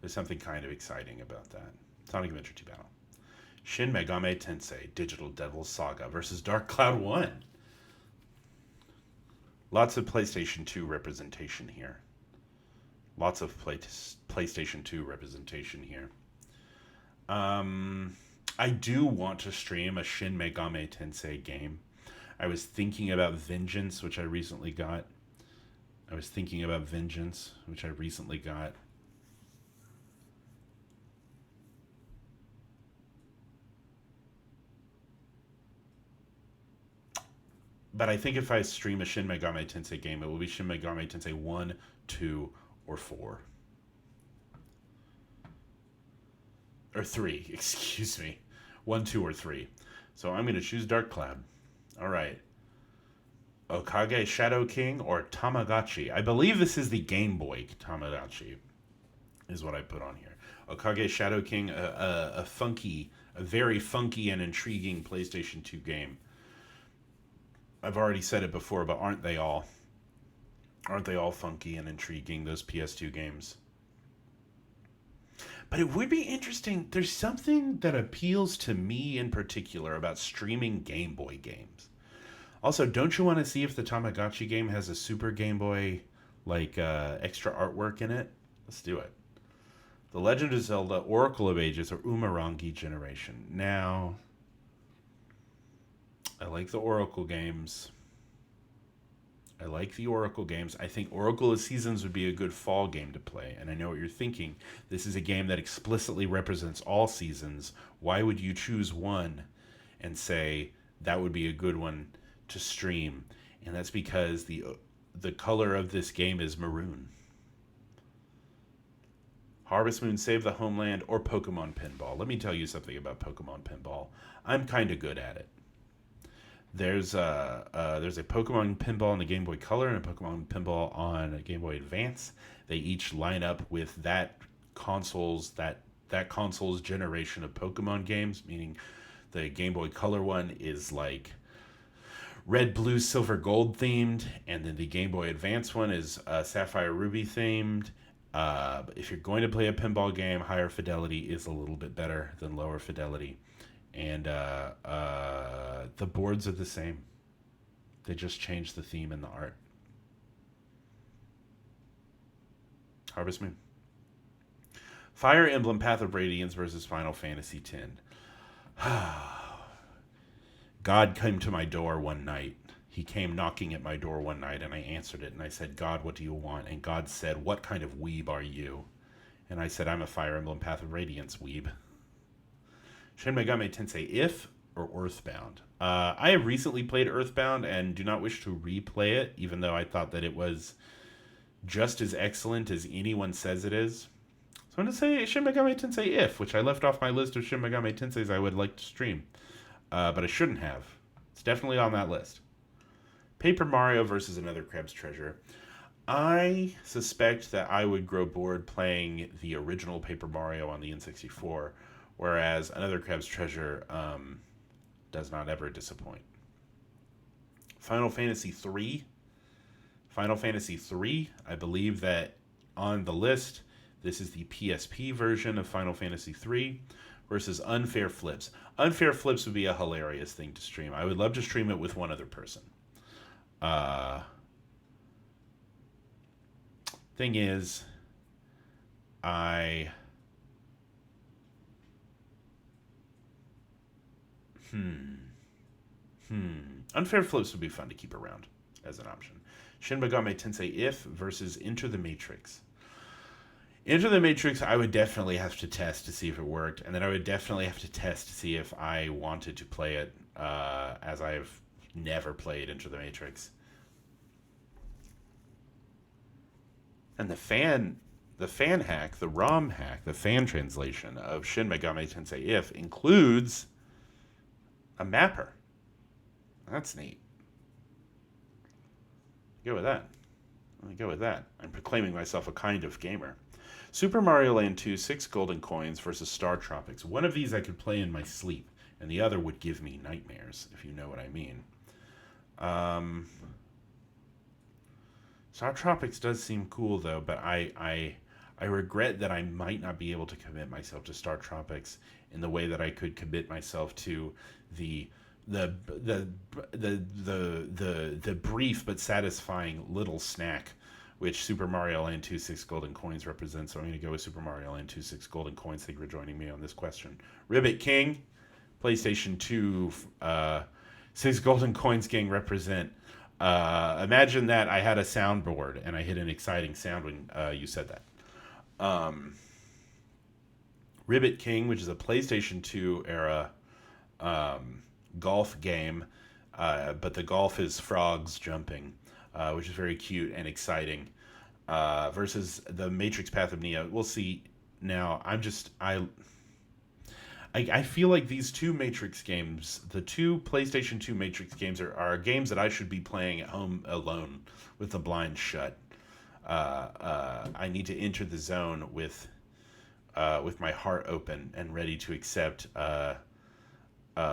There's something kind of exciting about that. Sonic Adventure 2 Battle. Shin Megami Tensei Digital Devil Saga versus Dark Cloud 1. Lots of PlayStation 2 representation here. Lots of PlayStation 2 representation here. I do want to stream a Shin Megami Tensei game. I was thinking about Vengeance, which I recently got. But I think if I stream a Shin Megami Tensei game, it will be Shin Megami Tensei 1, 2, or 4. Or 3, excuse me. 1, 2, or 3. So I'm going to choose Dark Cloud. All right. Okage Shadow King or Tamagotchi. I believe this is the Game Boy Tamagotchi, is what I put on here. Okage Shadow King, a very funky and intriguing PlayStation 2 game. I've already said it before, but aren't they all? Aren't they all funky and intriguing, those PS2 games? But it would be interesting. There's something that appeals to me in particular about streaming Game Boy games. Also, don't you want to see if the Tamagotchi game has a Super Game Boy, extra artwork in it? Let's do it. The Legend of Zelda Oracle of Ages or Umurangi Generation. Now, I like the Oracle games. I think Oracle of Seasons would be a good fall game to play. And I know what you're thinking. This is a game that explicitly represents all seasons. Why would you choose one and say that would be a good one to stream? And that's because the color of this game is maroon. Harvest Moon Save the Homeland or Pokemon Pinball. Let me tell you something about Pokemon Pinball. I'm kind of good at it. There's a Pokemon Pinball on the Game Boy Color and a Pokemon Pinball on a Game Boy Advance. They each line up with that console's generation of Pokemon games, meaning the Game Boy Color one is like red, blue, silver, gold themed, and then the Game Boy Advance one is Sapphire, Ruby themed. If you're going to play a pinball game, higher fidelity is a little bit better than lower fidelity. And the boards are the same. They just changed the theme and the art. Harvest Moon. Fire Emblem Path of Radiance versus Final Fantasy X. God came to my door one night. He came knocking at my door one night, and I answered it, and I said, God, what do you want? And God said, what kind of weeb are you? And I said, I'm a Fire Emblem Path of Radiance weeb. Shin Megami Tensei If or Earthbound. I have recently played Earthbound and do not wish to replay it, even though I thought that it was just as excellent as anyone says it is. So I'm going to say Shin Megami Tensei If, which I left off my list of Shin Megami Tenseis I would like to stream. But I shouldn't have. It's definitely on that list. Paper Mario versus Another Crab's Treasure. I suspect that I would grow bored playing the original Paper Mario on the N64, whereas Another Crab's Treasure does not ever disappoint. Final Fantasy III. I believe that on the list, this is the PSP version of Final Fantasy III versus Unfair Flips. Unfair Flips would be a hilarious thing to stream. I would love to stream it with one other person. Thing is, Unfair Flips would be fun to keep around as an option. Shin Megami Tensei If versus Enter the Matrix. Enter the Matrix, I would definitely have to test to see if it worked, and then I would definitely have to test to see if I wanted to play it, as I've never played Enter the Matrix. And the fan hack, the ROM hack, the fan translation of Shin Megami Tensei If includes a mapper. That's neat. Go with that. Let me go with that. I'm proclaiming myself a kind of gamer. Super Mario Land 2, 6 golden coins versus Star Tropics. One of these I could play in my sleep, and the other would give me nightmares, if you know what I mean. Star Tropics does seem cool, though, but I regret that I might not be able to commit myself to Star Tropics in the way that I could commit myself to the the the the brief but satisfying little snack which Super Mario Land 2 6 golden coins represents. So I'm going to go with Super Mario Land 2 6 golden coins. Thank you for joining me on this question. Ribbit King, PlayStation 2 6 golden coins gang represent. Imagine that I had a soundboard and I hit an exciting sound when you said that. Ribbit King, which is a PlayStation 2 era golf game, but the golf is frogs jumping, which is very cute and exciting, versus the Matrix Path of Neo. We'll see. Now, I feel like these two Matrix games, the two PlayStation 2 Matrix games, are games that I should be playing at home alone with the blinds shut. I need to enter the zone with my heart open and ready to accept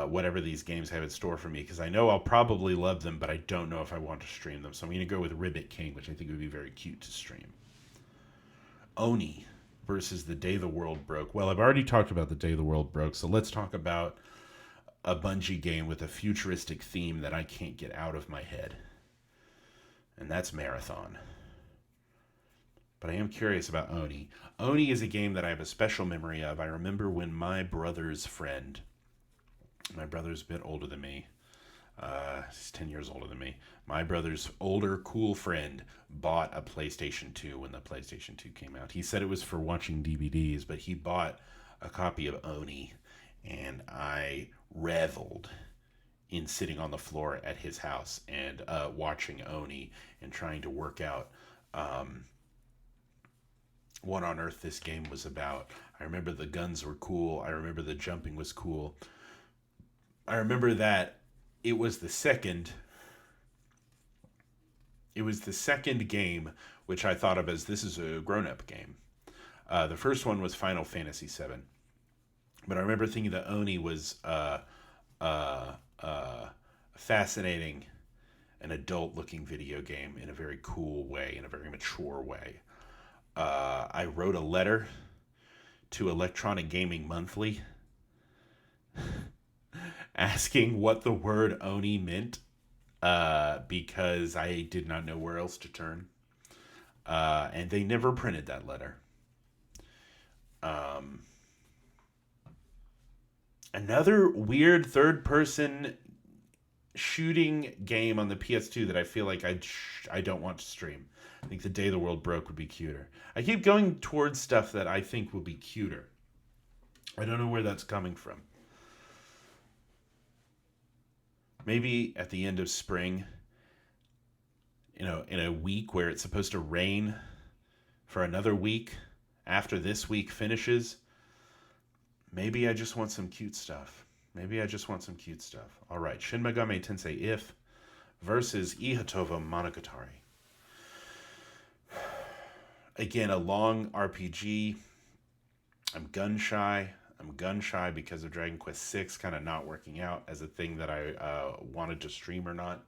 whatever these games have in store for me, because I know I'll probably love them, but I don't know if I want to stream them. So I'm going to go with Ribbit King, which I think would be very cute to stream. Oni versus The Day the World Broke. Well, I've already talked about The Day the World Broke, so let's talk about a Bungie game with a futuristic theme that I can't get out of my head. And that's Marathon. But I am curious about Oni. Oni is a game that I have a special memory of. I remember when my brother's friend, my brother's a bit older than me, he's 10 years older than me, my brother's older cool friend bought a PlayStation 2 when the PlayStation 2 came out. He said it was for watching DVDs, but he bought a copy of Oni, and I reveled in sitting on the floor at his house and watching Oni and trying to work out what on earth this game was about. I remember the guns were cool. I remember the jumping was cool. I remember that it was the second game which I thought of as, this is a grown-up game. The first one was Final Fantasy VII. But I remember thinking that Oni was fascinating, an adult-looking video game in a very cool way, in a very mature way. I wrote a letter to Electronic Gaming Monthly asking what the word Oni meant, because I did not know where else to turn. And they never printed that letter. Another weird third-person shooting game on the PS2 that I feel like I don't want to stream. I think The Day the World Broke would be cuter. I keep going towards stuff that I think will be cuter. I don't know where that's coming from. Maybe at the end of spring, in a week where it's supposed to rain for another week after this week finishes, maybe I just want some cute stuff. All right, Shin Megami Tensei If versus Ihatovo Monogatari. Again, a long RPG. I'm gun shy because of Dragon Quest VI kind of not working out as a thing that I wanted to stream or not.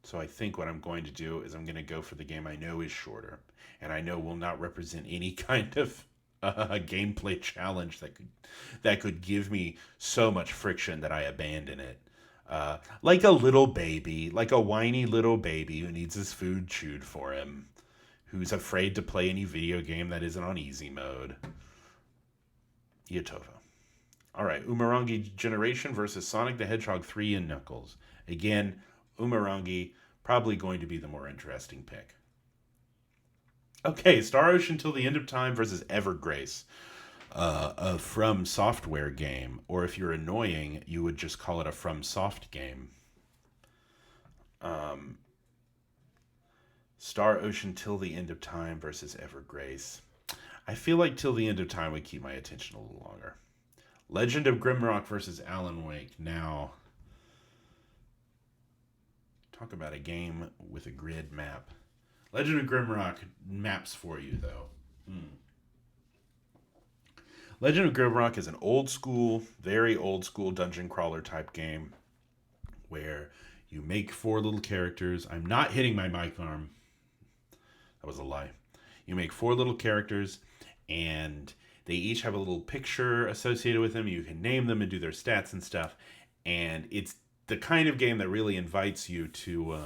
So I think what I'm going to do is I'm going to go for the game I know is shorter, and I know will not represent any kind of gameplay challenge that could give me so much friction that I abandon it. Like a little baby, like a whiny little baby who needs his food chewed for him, who's afraid to play any video game that isn't on easy mode. Ihatovo. All right, Umurangi Generation versus Sonic the Hedgehog 3 and Knuckles. Again, Umurangi probably going to be the more interesting pick. Okay, Star Ocean Till the End of Time versus Evergrace. A From Software game, or if you're annoying, you would just call it a From Soft game. Star Ocean Till the End of Time versus Evergrace. I feel like Till the End of Time would keep my attention a little longer. Legend of Grimrock versus Alan Wake. Now, Talk about a game with a grid map. Legend of Grimrock maps for you, though. Legend of Grimrock is an old school, very old school dungeon crawler type game where you make 4 little characters. I'm not hitting my mic arm. That was a lie. You make 4 little characters, and they each have a little picture associated with them. You can name them and do their stats and stuff. And it's the kind of game that really invites you to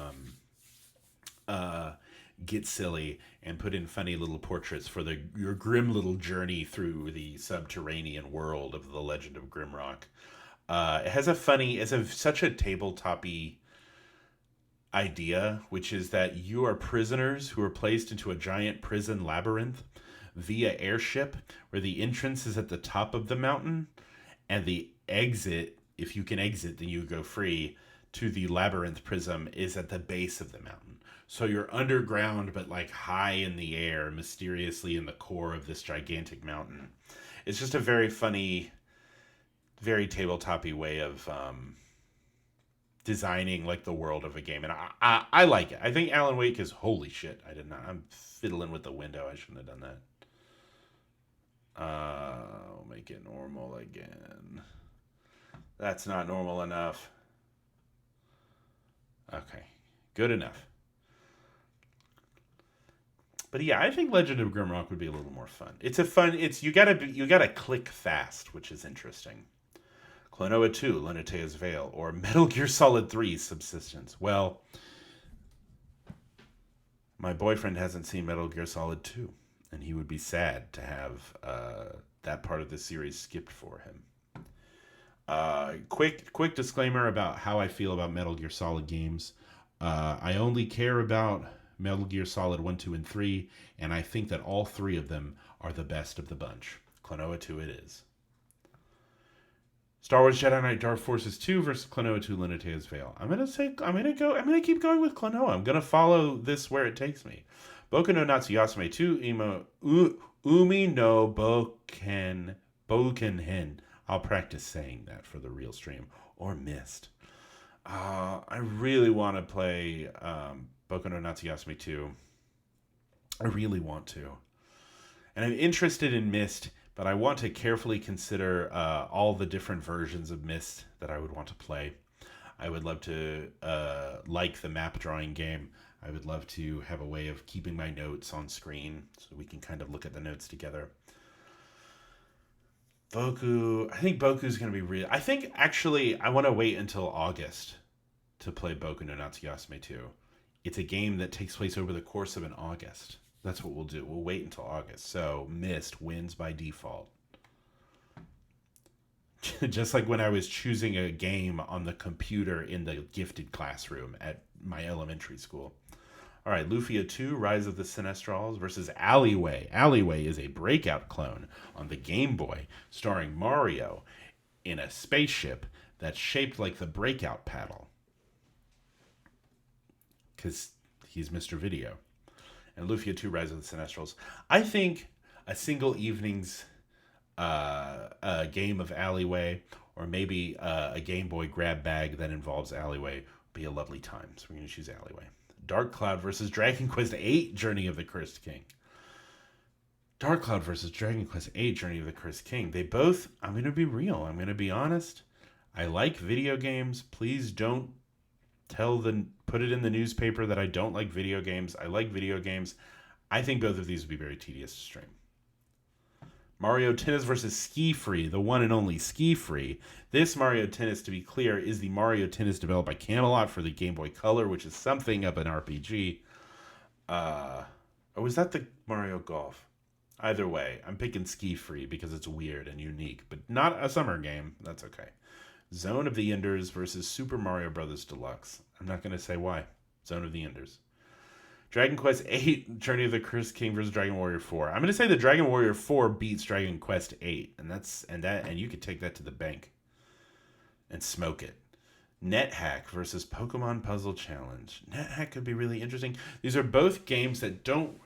get silly and put in funny little portraits for your grim little journey through the subterranean world of the Legend of Grimrock. It has such a tabletop-y idea, which is that you are prisoners who are placed into a giant prison labyrinth via airship, where the entrance is at the top of the mountain, and the exit, if you can exit, then you go free, to the labyrinth prism is at the base of the mountain. So you're underground, but like high in the air, mysteriously in the core of this gigantic mountain. It's just a very funny, very tabletop-y way of designing like the world of a game, and I like it. I think Alan Wake is holy shit. I'm fiddling with the window. I shouldn't have done that. I'll make it normal again. That's not normal enough. Okay, good enough. But yeah, I think Legend of Grimrock would be a little more fun. You gotta click fast, which is interesting. Klonoa 2, Lunatea's Veil, or Metal Gear Solid 3, Subsistence. Well, my boyfriend hasn't seen Metal Gear Solid 2, and he would be sad to have that part of the series skipped for him. Quick disclaimer about how I feel about Metal Gear Solid games. I only care about Metal Gear Solid 1, 2, and 3, and I think that all 3 of them are the best of the bunch. Klonoa 2 it is. Star Wars Jedi Knight Dark Forces 2 versus Klonoa 2 Lunatea's Veil. I'm gonna keep going with Klonoa. I'm gonna follow this where it takes me. Boku no Natsuyasame 2 Umi no Bokenhen. I'll practice saying that for the real stream. Or Mist. I really want to play Boku no Natsuyasame 2. I really want to. And I'm interested in Mist, but I want to carefully consider all the different versions of Myst that I would want to play. I would love to like the map drawing game. I would love to have a way of keeping my notes on screen so we can kind of look at the notes together. I think Boku's going to be real. I think actually I want to wait until August to play Boku no Natsuyasame 2. It's a game that takes place over the course of an August. That's what we'll do. We'll wait until August. So Myst wins by default. Just like when I was choosing a game on the computer in the gifted classroom at my elementary school. All right, Lufia 2, Rise of the Sinistrals versus Alleyway. Alleyway is a Breakout clone on the Game Boy, starring Mario in a spaceship that's shaped like the Breakout paddle. Because he's Mr. Video. And Lufia 2, Rise of the Sinistrals. I think a single evening's game of Alleyway, or maybe a Game Boy grab bag that involves Alleyway, would be a lovely time. So we're going to choose Alleyway. Dark Cloud versus Dragon Quest VIII, Journey of the Cursed King. Dark Cloud versus Dragon Quest VIII, Journey of the Cursed King. They both, I'm going to be real. I'm going to be honest. I like video games. Please don't put it in the newspaper that I don't like video games. I like video games. I think both of these would be very tedious to stream. Mario Tennis versus Ski Free, the one and only Ski Free. This Mario Tennis, to be clear, is the Mario Tennis developed by Camelot for the Game Boy Color, which is something of an RPG. Or was that the Mario Golf? Either way, I'm picking Ski Free because it's weird and unique, but not a summer game. That's okay. Zone of the Enders versus Super Mario Bros. Deluxe. I'm not going to say why. Zone of the Enders. Dragon Quest VIII, Journey of the Cursed King versus Dragon Warrior 4. I'm going to say the Dragon Warrior 4 beats Dragon Quest VIII, and you could take that to the bank and smoke it. NetHack versus Pokemon Puzzle Challenge. NetHack could be really interesting. These are both games that don't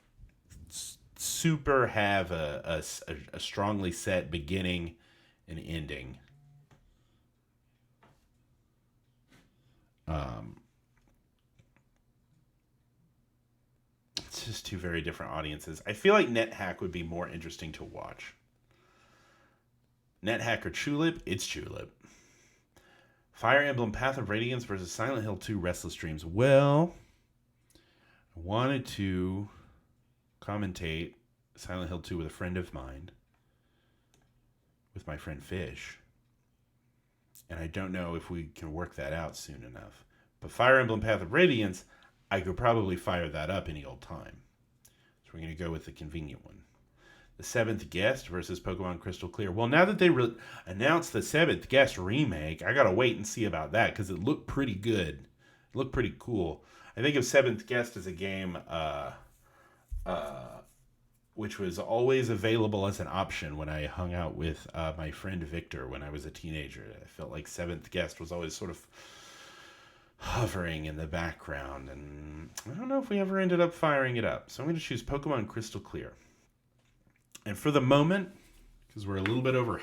super have a strongly set beginning and ending. just two very different audiences. I feel like NetHack would be more interesting to watch. NetHack or Chulip? It's Chulip. Fire Emblem Path of Radiance versus Silent Hill 2 Restless Dreams. Well, I wanted to commentate Silent Hill 2 with a friend of mine, with my friend Fish. And I don't know if we can work that out soon enough. But Fire Emblem Path of Radiance, I could probably fire that up any old time. So we're going to go with the convenient one. The Seventh Guest versus Pokemon Crystal Clear. Well, now that they announced the Seventh Guest remake, I got to wait and see about that because it looked pretty good. It looked pretty cool. I think of Seventh Guest as a game which was always available as an option when I hung out with my friend Victor when I was a teenager. I felt like Seventh Guest was always sort of hovering in the background, and I don't know if we ever ended up firing it up. So I'm going to choose Pokemon Crystal Clear. And for the moment, because we're a little bit over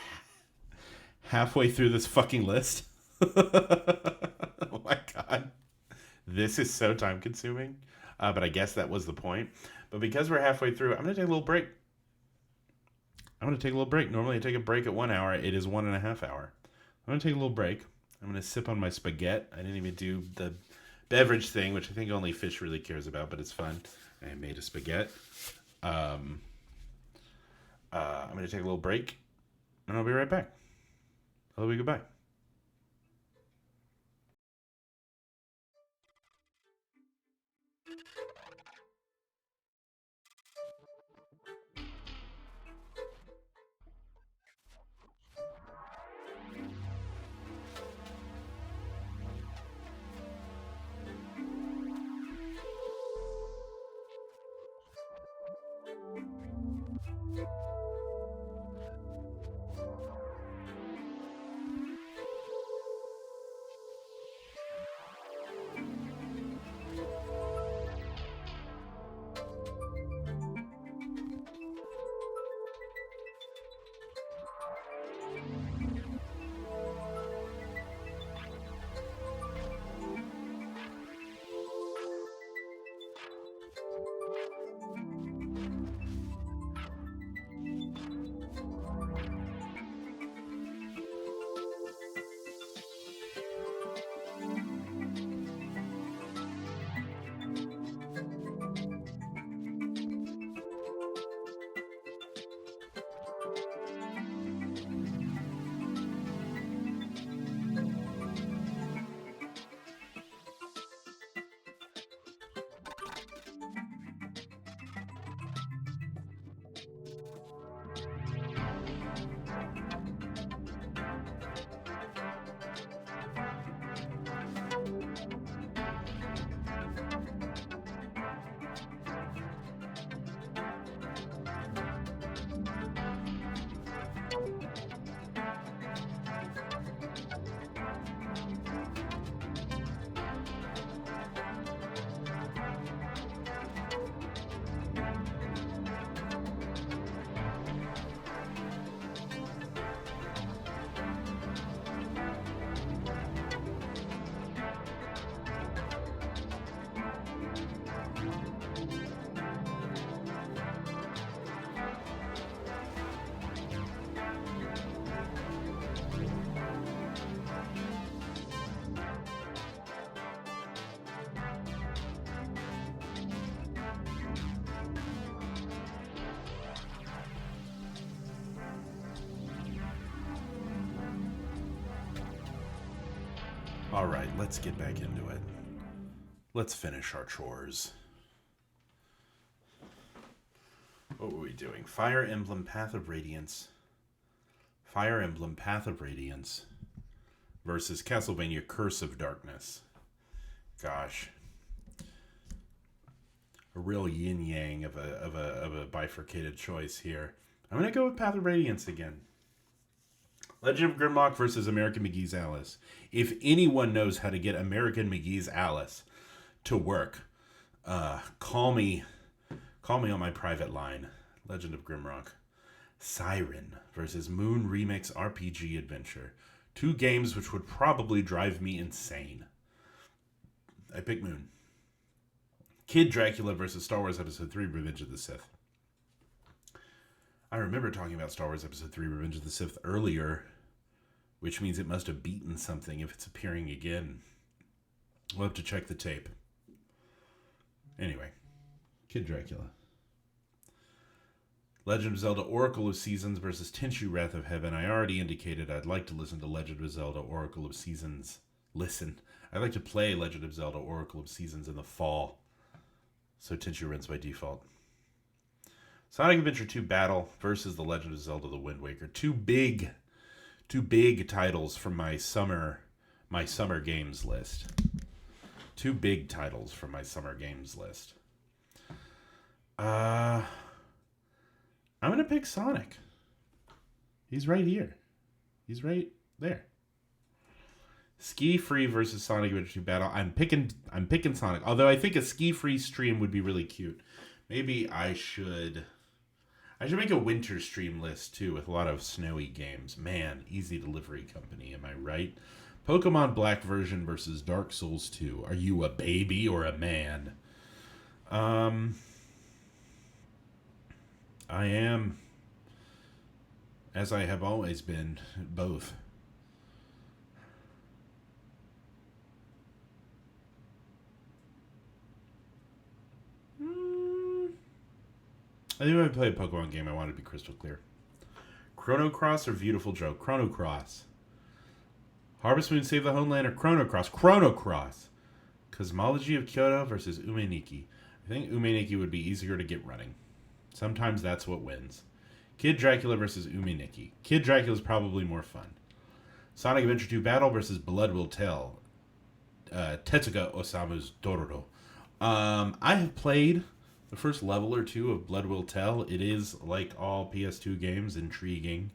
halfway through this fucking list. Oh my god. This is so time consuming. But I guess that was the point. But because we're halfway through, I'm going to take a little break. Normally I take a break at 1 hour. It is 1.5 hours. I'm going to take a little break. I'm going to sip on my spaghetti. I didn't even do the beverage thing, which I think only Fish really cares about, but it's fun. I made a spaghetti. I'm going to take a little break, and I'll be right back. I'll be goodbye. All right, let's get back into it. Let's finish our chores. What were we doing? Fire Emblem Path of Radiance. Fire Emblem Path of Radiance versus Castlevania Curse of Darkness. Gosh. A real yin-yang of a bifurcated choice here. I'm going to go with Path of Radiance again. Legend of Grimlock versus American McGee's Alice. If anyone knows how to get American McGee's Alice to work, call me on my private line. Legend of Grimrock. Siren versus Moon Remix RPG Adventure. Two games which would probably drive me insane. I pick Moon. Kid Dracula versus Star Wars Episode 3 Revenge of the Sith. I remember talking about Star Wars Episode 3 Revenge of the Sith earlier, which means it must have beaten something if it's appearing again. We'll have to check the tape. Anyway, Kid Dracula. Legend of Zelda Oracle of Seasons versus Tenchu Wrath of Heaven. I already indicated I'd like to listen to Legend of Zelda Oracle of Seasons. I'd like to play Legend of Zelda Oracle of Seasons in the fall. So Tenchu wins by default. Sonic Adventure 2 Battle versus The Legend of Zelda The Wind Waker. Two big titles from my summer games list. Two big titles from my summer games list. I'm going to pick Sonic. He's right here. He's right there. Ski Free versus Sonic Adventure 2 Battle. I'm picking Sonic. Although I think a Ski Free stream would be really cute. Maybe I should make a winter stream list too with a lot of snowy games. Man, Easy Delivery Company, am I right? Pokemon Black version versus Dark Souls 2. Are you a baby or a man? I am, as I have always been, both. I think if I play a Pokemon game, I want it to be crystal clear. Chrono Cross or Beautiful Joe? Chrono Cross. Harvest Moon Save the Homeland or Chrono Cross? Chrono Cross. Cosmology of Kyoto versus Umeniki. I think Umeniki would be easier to get running. Sometimes that's what wins. Kid Dracula versus Umeniki. Kid Dracula is probably more fun. Sonic Adventure 2 Battle versus Blood Will Tell. Tetsuga Osamu's Dororo. I have played the first level or two of Blood Will Tell. It is, like all PS2 games, intriguing.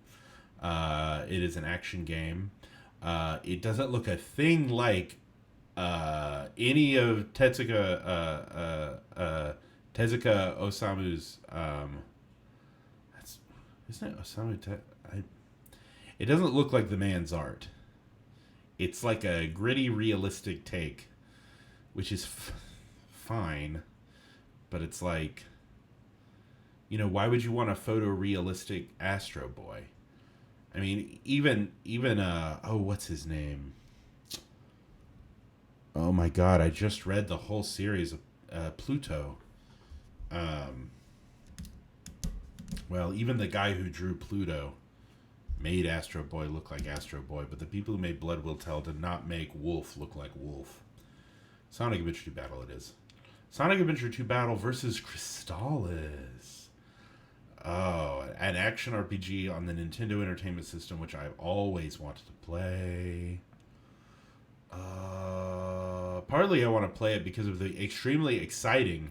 It is an action game. It doesn't look a thing like any of Tezuka Osamu's. Isn't it Osamu? It doesn't look like the man's art. It's like a gritty, realistic take, which is fine, but it's like, why would you want a photorealistic Astro Boy? I mean, even what's his name? Oh my God, I just read the whole series of Pluto. Well, even the guy who drew Pluto made Astro Boy look like Astro Boy, but the people who made Blood Will Tell did not make Wolf look like Wolf. Sonic Adventure 2 Battle it is. Sonic Adventure 2 Battle versus Crystalis. Oh, an action RPG on the Nintendo Entertainment System, which I've always wanted to play. Partly I want to play it because of the extremely exciting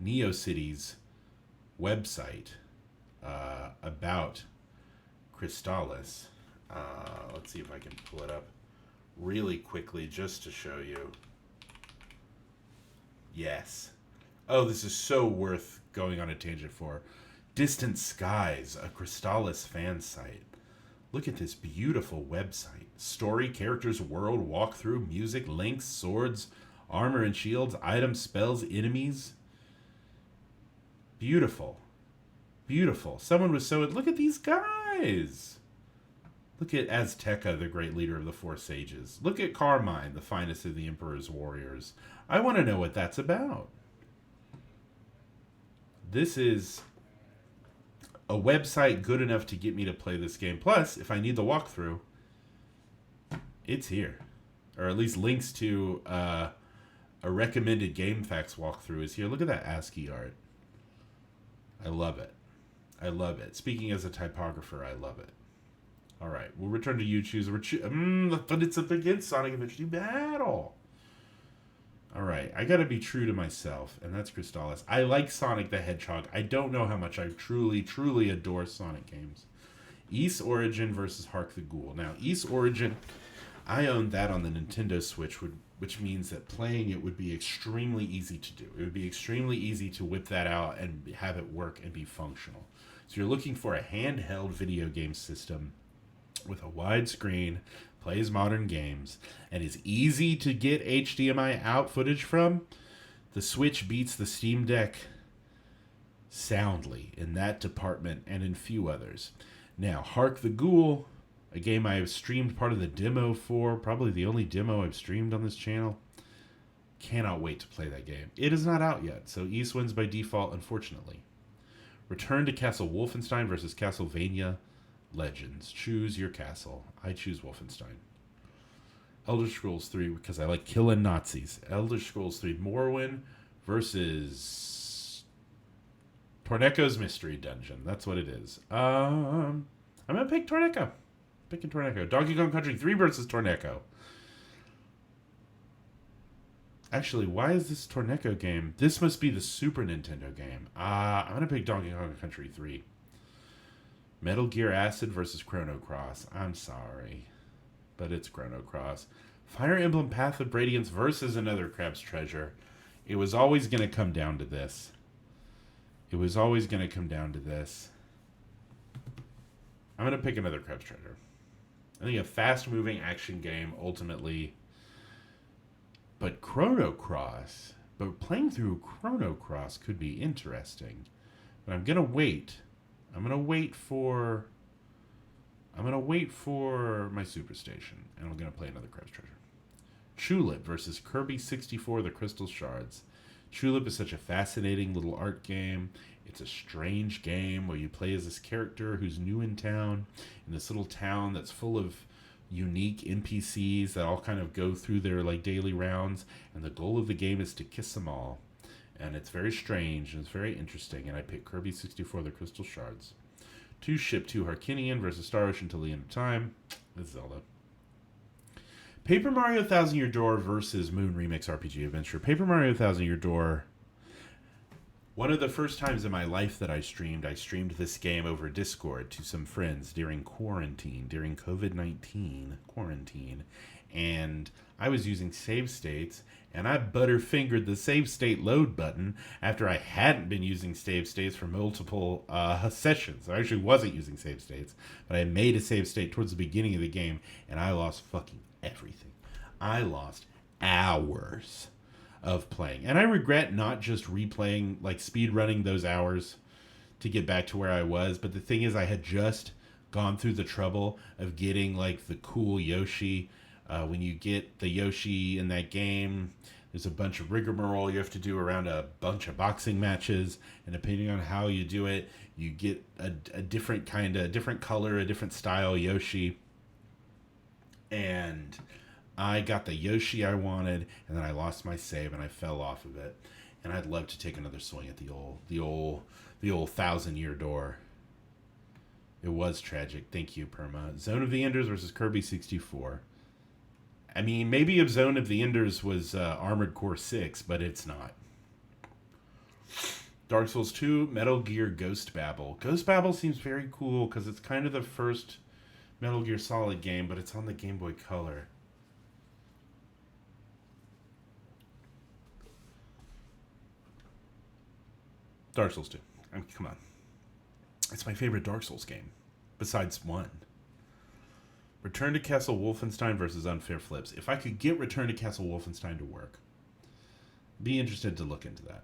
NeoCities website about Crystalis. Let's see if I can pull it up really quickly just to show you. Yes. Oh, this is so worth going on a tangent for. Distant Skies, a Crystalis fan site. Look at this beautiful website. Story, characters, world, walkthrough, music, links, swords, armor and shields, items, spells, enemies. Beautiful. Beautiful. Someone was so... Look at these guys. Look at Azteca, the great leader of the Four Sages. Look at Carmine, the finest of the Emperor's warriors. I want to know what that's about. This is a website good enough to get me to play this game. Plus, if I need the walkthrough, it's here. Or at least links to a recommended GameFAQs walkthrough is here. Look at that ASCII art. I love it. I love it. Speaking as a typographer, I love it. All right, we'll return to You Choose. But it's up against Sonic Adventure 2 Battle. All right, I got to be true to myself, and that's Crystalis. I like Sonic the Hedgehog. I don't know how much I truly, truly adore Sonic games. Ys Origin versus Hark the Ghoul. Now, Ys Origin, I own that on the Nintendo Switch, which means that playing it would be extremely easy to do. It would be extremely easy to whip that out and have it work and be functional. So you're looking for a handheld video game system with a wide screen, plays modern games, and is easy to get HDMI out footage from. The Switch beats the Steam Deck soundly in that department and in few others. Now, Hark the Ghoul, a game I have streamed part of the demo for, probably the only demo I've streamed on this channel. Cannot wait to play that game. It is not out yet, so East wins by default, unfortunately. Return to Castle Wolfenstein versus Castlevania Legends. Choose your castle. I choose Wolfenstein. Elder Scrolls 3 because I like killing Nazis. Elder Scrolls 3 Morrowind versus Torneco's Mystery Dungeon. That's what it is. I'm going to pick Torneco. Picking Torneco. Donkey Kong Country 3 versus Torneco. Actually, why is this Torneco game? This must be the Super Nintendo game. I'm going to pick Donkey Kong Country 3. Metal Gear Acid versus Chrono Cross. I'm sorry, but it's Chrono Cross. Fire Emblem Path of Radiance versus another Crab's Treasure. It was always going to come down to this. I'm going to pick another Crab's Treasure. I think a fast-moving action game, ultimately. But Chrono Cross, playing through Chrono Cross could be interesting. But I'm going to wait. I'm going to wait for my Superstation, and I'm going to play another Crab's Treasure. Chulip versus Kirby 64, The Crystal Shards. Chulip is such a fascinating little art game. It's a strange game where you play as this character who's new in town, in this little town that's full of unique NPCs that all kind of go through their like daily rounds, and the goal of the game is to kiss them all. And it's very strange, and it's very interesting, and I picked Kirby 64, The Crystal Shards. 2 Ship 2 Harkinian versus Star Ocean Till the End of Time. This is Zelda. Paper Mario Thousand Year Door versus Moon Remix RPG Adventure. Paper Mario Thousand Year Door. One of the first times in my life that I streamed this game over Discord to some friends during quarantine, during COVID-19 quarantine. And I was using save states, and I butterfingered the save state load button after I hadn't been using save states for multiple sessions. I actually wasn't using save states, but I made a save state towards the beginning of the game, and I lost fucking everything. I lost hours of playing. And I regret not just replaying, like speed running those hours to get back to where I was. But the thing is, I had just gone through the trouble of getting like the cool Yoshi. When you get the Yoshi in that game, there's a bunch of rigmarole you have to do around a bunch of boxing matches. And depending on how you do it, you get a different kind of, different color, a different style Yoshi. And I got the Yoshi I wanted, and then I lost my save and I fell off of it. And I'd love to take another swing at the old 1,000 Year Door. It was tragic. Thank you, Perma. Zone of the Enders versus Kirby 64. I mean, maybe if Zone of the Enders was Armored Core 6, but it's not. Dark Souls 2, Metal Gear Ghost Babel. Ghost Babel seems very cool because it's kind of the first Metal Gear Solid game, but it's on the Game Boy Color. Dark Souls 2. I mean, come on. It's my favorite Dark Souls game, besides 1. Return to Castle Wolfenstein versus Unfair Flips. If I could get Return to Castle Wolfenstein to work, be interested to look into that.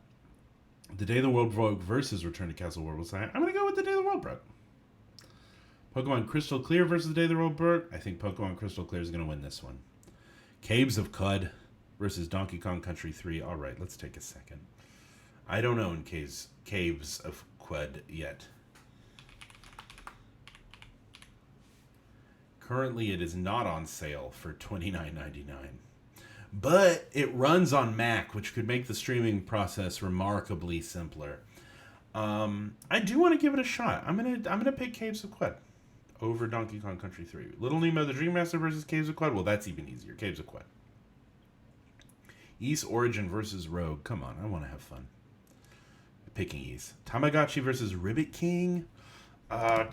The Day the World Broke versus Return to Castle Wolfenstein. I'm going to go with The Day the World Broke. Pokemon Crystal Clear versus The Day the World Broke. I think Pokemon Crystal Clear is going to win this one. Caves of Qud versus Donkey Kong Country 3. All right, let's take a second. I don't own Caves of Qud yet. Currently, it is not on sale for $29.99. But it runs on Mac, which could make the streaming process remarkably simpler. I do want to give it a shot. I'm gonna pick Caves of Qud over Donkey Kong Country 3. Little Nemo the Dream Master versus Caves of Qud. Well, that's even easier. Caves of Qud. Ys Origin versus Rogue. Come on, I want to have fun. Picking Ys. Tamagotchi versus Ribbit King.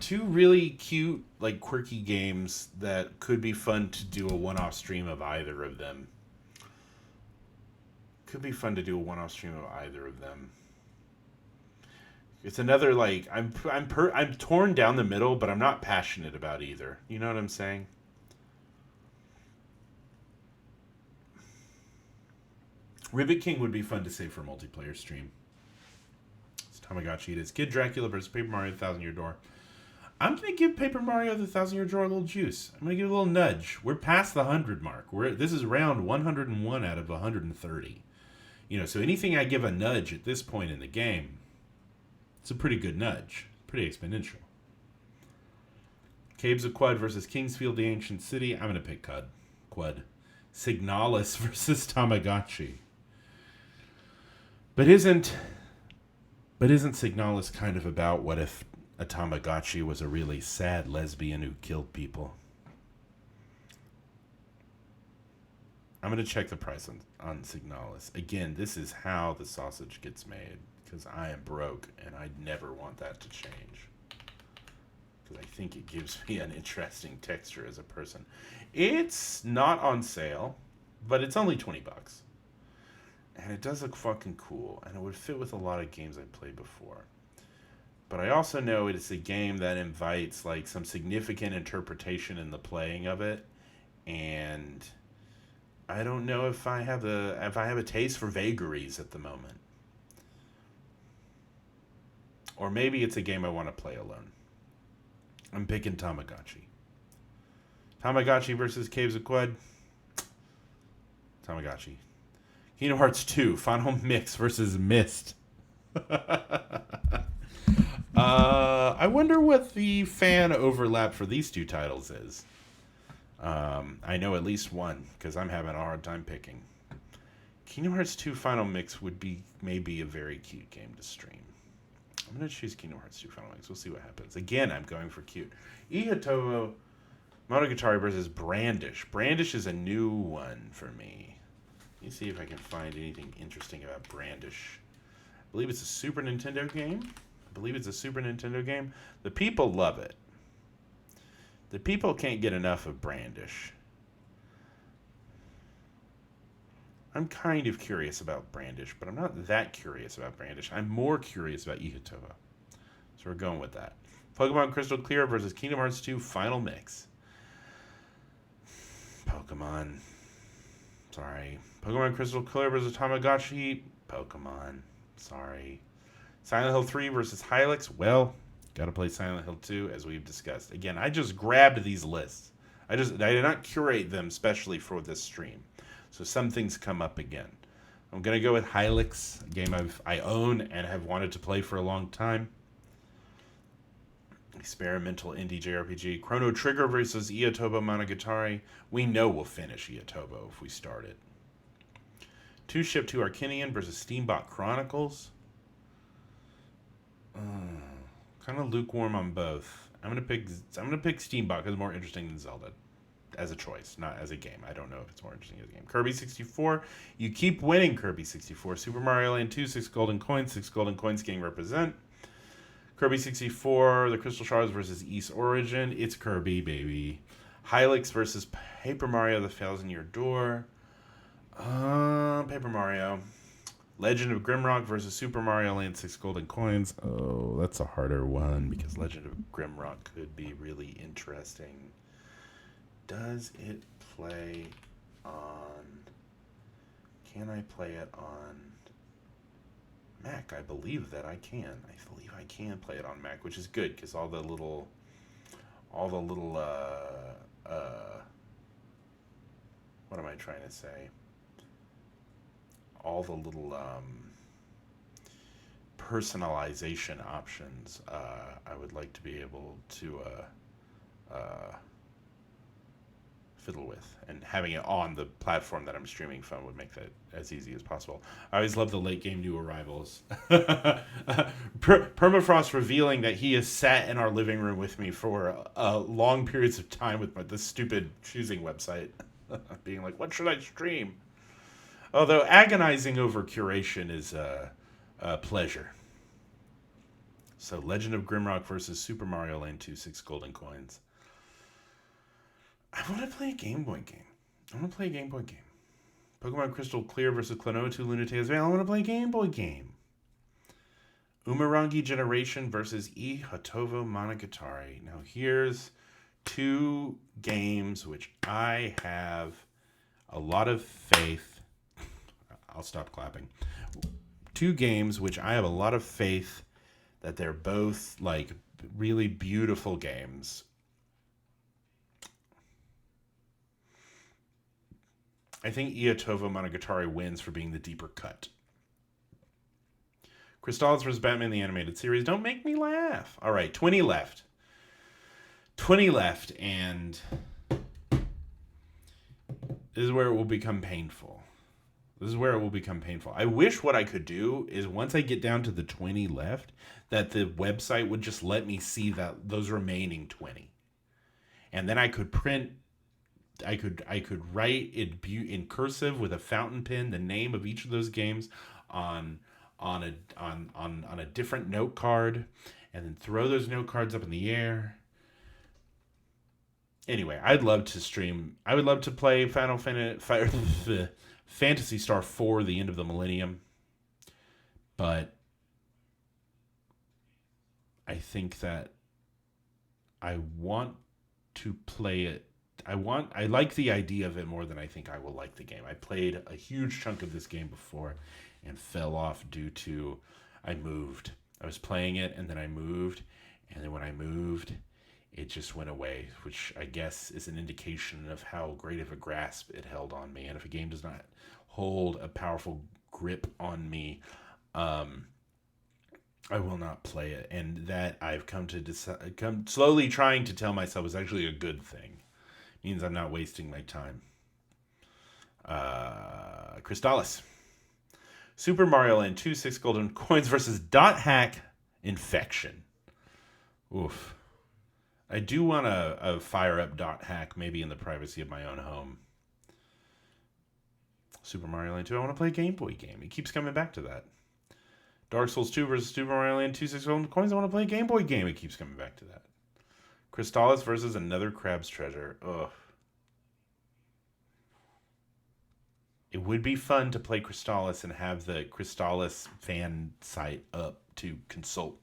Two really cute, like quirky games that could be fun to do a one-off stream of either of them. It's another like I'm torn down the middle, but I'm not passionate about either. You know what I'm saying? Ribbit King would be fun to save for a multiplayer stream. It's Tamagotchi. It is Kid Dracula versus Paper Mario: The Thousand Year Door. I'm going to give Paper Mario: The Thousand Year Door a little juice. I'm going to give it a little nudge. We're past the 100 mark. This is round 101 out of 130. So anything I give a nudge at this point in the game, it's a pretty good nudge. Pretty exponential. Caves of Quud versus Kingsfield, the Ancient City. I'm going to pick Quud. Signalis versus Tamagotchi. But isn't Signalis kind of about what if a Tamagotchi was a really sad lesbian who killed people? I'm going to check the price on Signalis. Again, this is how the sausage gets made, because I am broke and I never want that to change. Because I think it gives me an interesting texture as a person. It's not on sale, but it's only $20. And it does look fucking cool, and it would fit with a lot of games I've played before. But I also know it's a game that invites like some significant interpretation in the playing of it, and I don't know if I have a taste for vagaries at the moment. Or maybe it's a game I want to play alone. I'm picking Tamagotchi. Tamagotchi versus Caves of Quud. Tamagotchi. Kingdom Hearts 2 Final Mix versus Myst. I wonder what the fan overlap for these two titles is. I know at least one, because I'm having a hard time picking. Kingdom Hearts 2 Final Mix would be maybe a very cute game to stream. I'm going to choose Kingdom Hearts 2 Final Mix. We'll see what happens. Again, I'm going for cute. Ihatobo Monogatari versus Brandish. Brandish is a new one for me. Let me see if I can find anything interesting about Brandish. I believe it's a Super Nintendo game. The people love it. The people can't get enough of Brandish. I'm kind of curious about Brandish, but I'm not that curious about Brandish. I'm more curious about Ihatobo. So we're going with that. Pokemon Crystal Clear versus Kingdom Hearts 2 Final Mix. Pokemon. Sorry. Pokemon Crystal Clear versus Tamagotchi. Pokemon. Sorry. Silent Hill 3 versus Hylics. Well, gotta play Silent Hill 2, as we've discussed. Again, I just grabbed these lists. I did not curate them specially for this stream. So some things come up again. I'm gonna go with Hylics, a game I own and have wanted to play for a long time. Experimental indie JRPG. Chrono Trigger versus Ihatobo Monogatari. We know we'll finish Ihatobo if we start it. Two Ship to Arkinian versus Steambot Chronicles. Kind of lukewarm on both. I'm gonna pick Steambot because it's more interesting than Zelda as a choice, not as a game. I don't know if it's more interesting as a game. Kirby 64. You keep winning, Kirby 64. Super Mario Land 2, 6 golden coins. 6 golden coins getting represent. Kirby 64, the Crystal Shards versus East Origin. It's Kirby, baby. Hylics versus Paper Mario: The Thousand Year Door. Paper Mario. Legend of Grimrock versus Super Mario Land 6 golden coins. Oh, that's a harder one because Legend of Grimrock could be really interesting. Does it play on... Can I play it on Mac? I believe that I can. I believe I can play it on Mac, which is good because all the little what am I trying to say? All the little personalization options I would like to be able to fiddle with, and having it on the platform that I'm streaming from would make that as easy as possible. I always love the late game new arrivals. Permafrost revealing that he has sat in our living room with me for long periods of time with this stupid choosing website, being like, what should I stream? Although agonizing over curation is a pleasure. So Legend of Grimrock versus Super Mario Land 2, 6 golden coins. I want to play a Game Boy game. Pokemon Crystal Clear versus Klonoa 2 Lunatea's Veil. I want to play a Game Boy game. Umurangi Generation versus Ihatobo Monogatari. Now here's two games which I have a lot of faith, a I'll stop clapping. 2 games which I have a lot of faith that they're both like really beautiful games. I think Iatovo Monogatari wins for being the deeper cut. Crystalis vs. Batman the Animated Series. Don't make me laugh. All right, 20 left. 20 left, and this is where it will become painful. I wish what I could do is once I get down to the 20 left, that the website would just let me see that those remaining 20. And then I could print, I could write in cursive with a fountain pen the name of each of those games on a different note card, and then throw those note cards up in the air. Anyway, I'd love to stream. I would love to play Phantasy Star 4: The End of the Millennium, but I think that I want to play it. I like the idea of it more than I think I will like the game. I played a huge chunk of this game before and fell off due to I moved. I was playing it and then I moved, and then when I moved, it just went away, which I guess is an indication of how great of a grasp it held on me. And if a game does not hold a powerful grip on me, I will not play it. And that I've come slowly trying to tell myself is actually a good thing. It means I'm not wasting my time. Crystalis. Super Mario Land 2 6 Golden Coins versus Dot Hack Infection. Oof. I do want to fire up Dot Hack, maybe in the privacy of my own home. Super Mario Land 2, I want to play a Game Boy game. It keeps coming back to that. Dark Souls 2 versus Super Mario Land 2 6 Golden Coins, I want to play a Game Boy game. It keeps coming back to that. Crystalis versus another Crab's Treasure. Ugh. It would be fun to play Crystalis and have the Crystalis fan site up to consult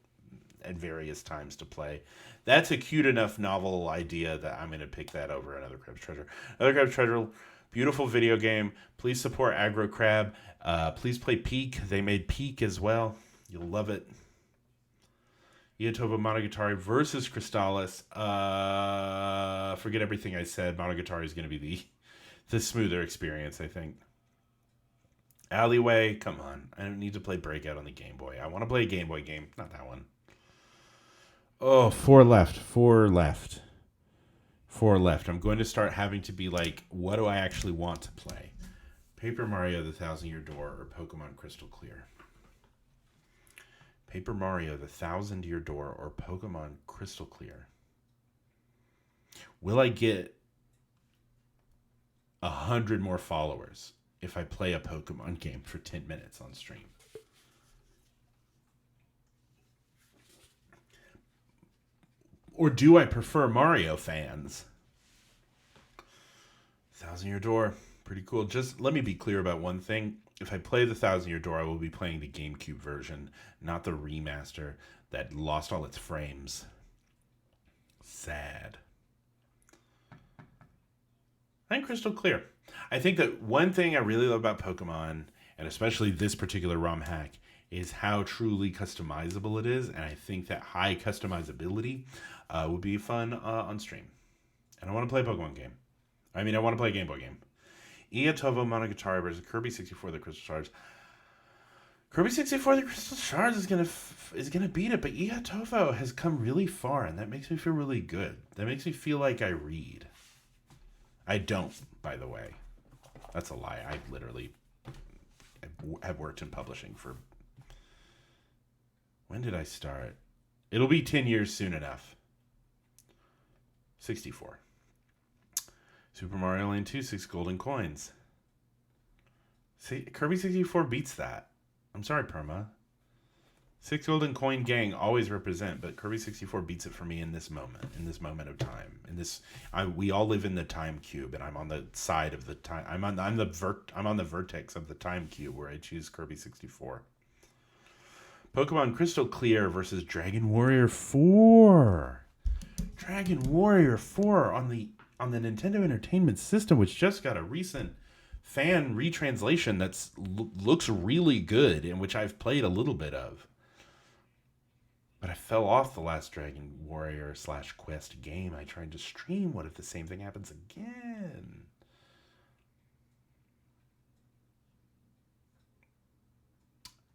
at various times to play. That's a cute enough novel idea that I'm going to pick that over another Crab's Treasure. Another Crab's Treasure, beautiful video game. Please support Aggro Crab. Please play Peak. They made Peak as well. You'll love it. Iatovo Monogatari versus Crystalis. Forget everything I said. Monogatari is going to be the smoother experience, I think. Alleyway, come on. I don't need to play Breakout on the Game Boy. I want to play a Game Boy game, not that one. Oh, 4 left. I'm going to start having to be like, what do I actually want to play? Paper Mario: The Thousand-Year Door or Pokemon Crystal Clear? Paper Mario: The Thousand-Year Door or Pokemon Crystal Clear? Will I get 100 more followers if I play a Pokemon game for 10 minutes on stream? Or do I prefer Mario fans? Thousand-Year Door, pretty cool. Just let me be clear about one thing. If I play the Thousand-Year Door, I will be playing the GameCube version, not the remaster that lost all its frames. Sad. And Crystal Clear. I think that one thing I really love about Pokemon, and especially this particular ROM hack, is how truly customizable it is. And I think that high customizability would be fun on stream. And I want to play a Pokemon game. I want to play a Game Boy game. Iatovo Monogatari versus Kirby 64 The Crystal Shards. Kirby 64 The Crystal Shards is gonna beat it, but Iatovo has come really far, and that makes me feel really good. That makes me feel like I read. I don't, by the way. That's a lie. I literally have worked in publishing for... When did I start? It'll be 10 years soon enough. 64. Super Mario Land 2, 6 Golden Coins. See, Kirby 64 beats that. I'm sorry, Perma. 6 Golden Coin gang always represent, but Kirby 64 beats it for me in this moment of time. We all live in the time cube, and I'm on the side of the time. I'm on the vertex of the time cube where I choose Kirby 64. Pokemon Crystal Clear versus Dragon Warrior 4. Dragon Warrior 4 on the Nintendo Entertainment System, which just got a recent fan retranslation that's looks really good, and which I've played a little bit of. But I fell off the last Dragon Warrior / Quest game I tried to stream. What if the same thing happens again?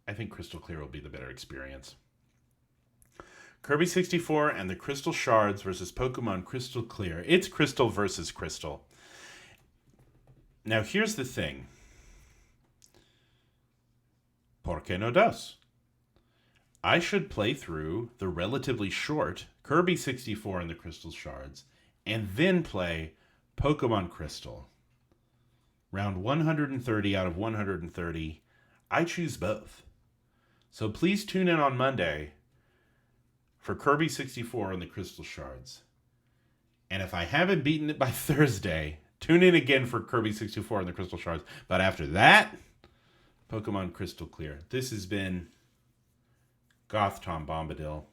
I think Crystal Clear will be the better experience. Kirby 64 and the Crystal Shards versus Pokemon Crystal Clear. It's Crystal versus Crystal. Now, here's the thing. ¿Por qué no dos? I should play through the relatively short Kirby 64 and the Crystal Shards and then play Pokemon Crystal. Round 130 out of 130. I choose both. So please tune in on Monday for Kirby 64 and the Crystal Shards. And if I haven't beaten it by Thursday, tune in again for Kirby 64 and the Crystal Shards. But after that, Pokemon Crystal Clear. This has been Goth Tom Bombadil.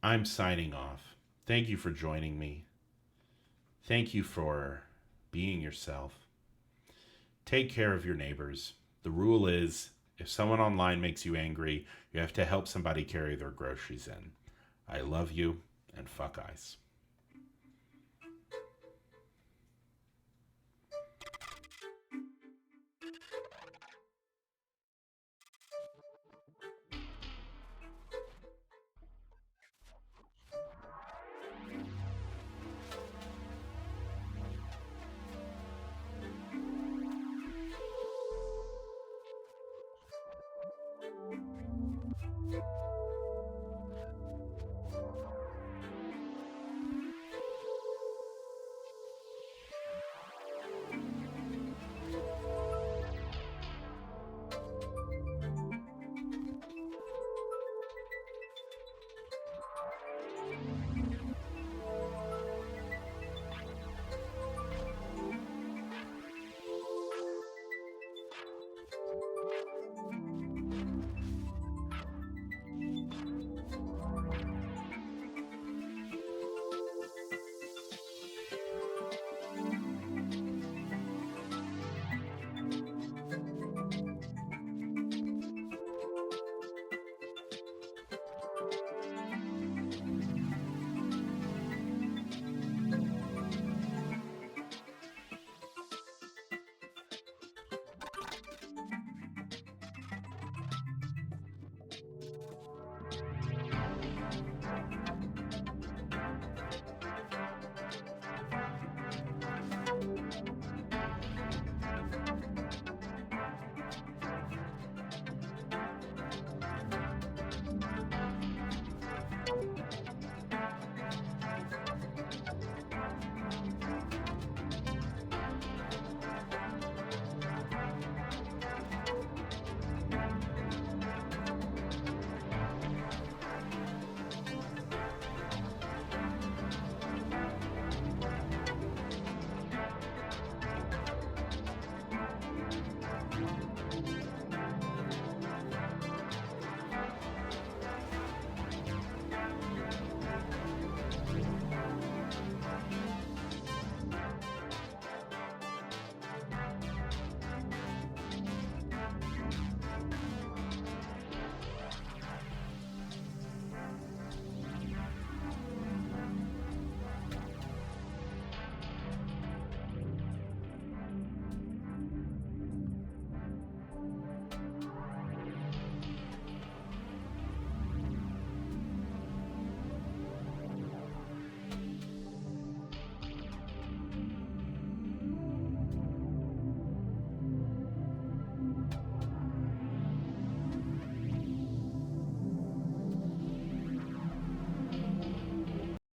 I'm signing off. Thank you for joining me. Thank you for being yourself. Take care of your neighbors. The rule is, if someone online makes you angry, you have to help somebody carry their groceries in. I love you, and fuck ice.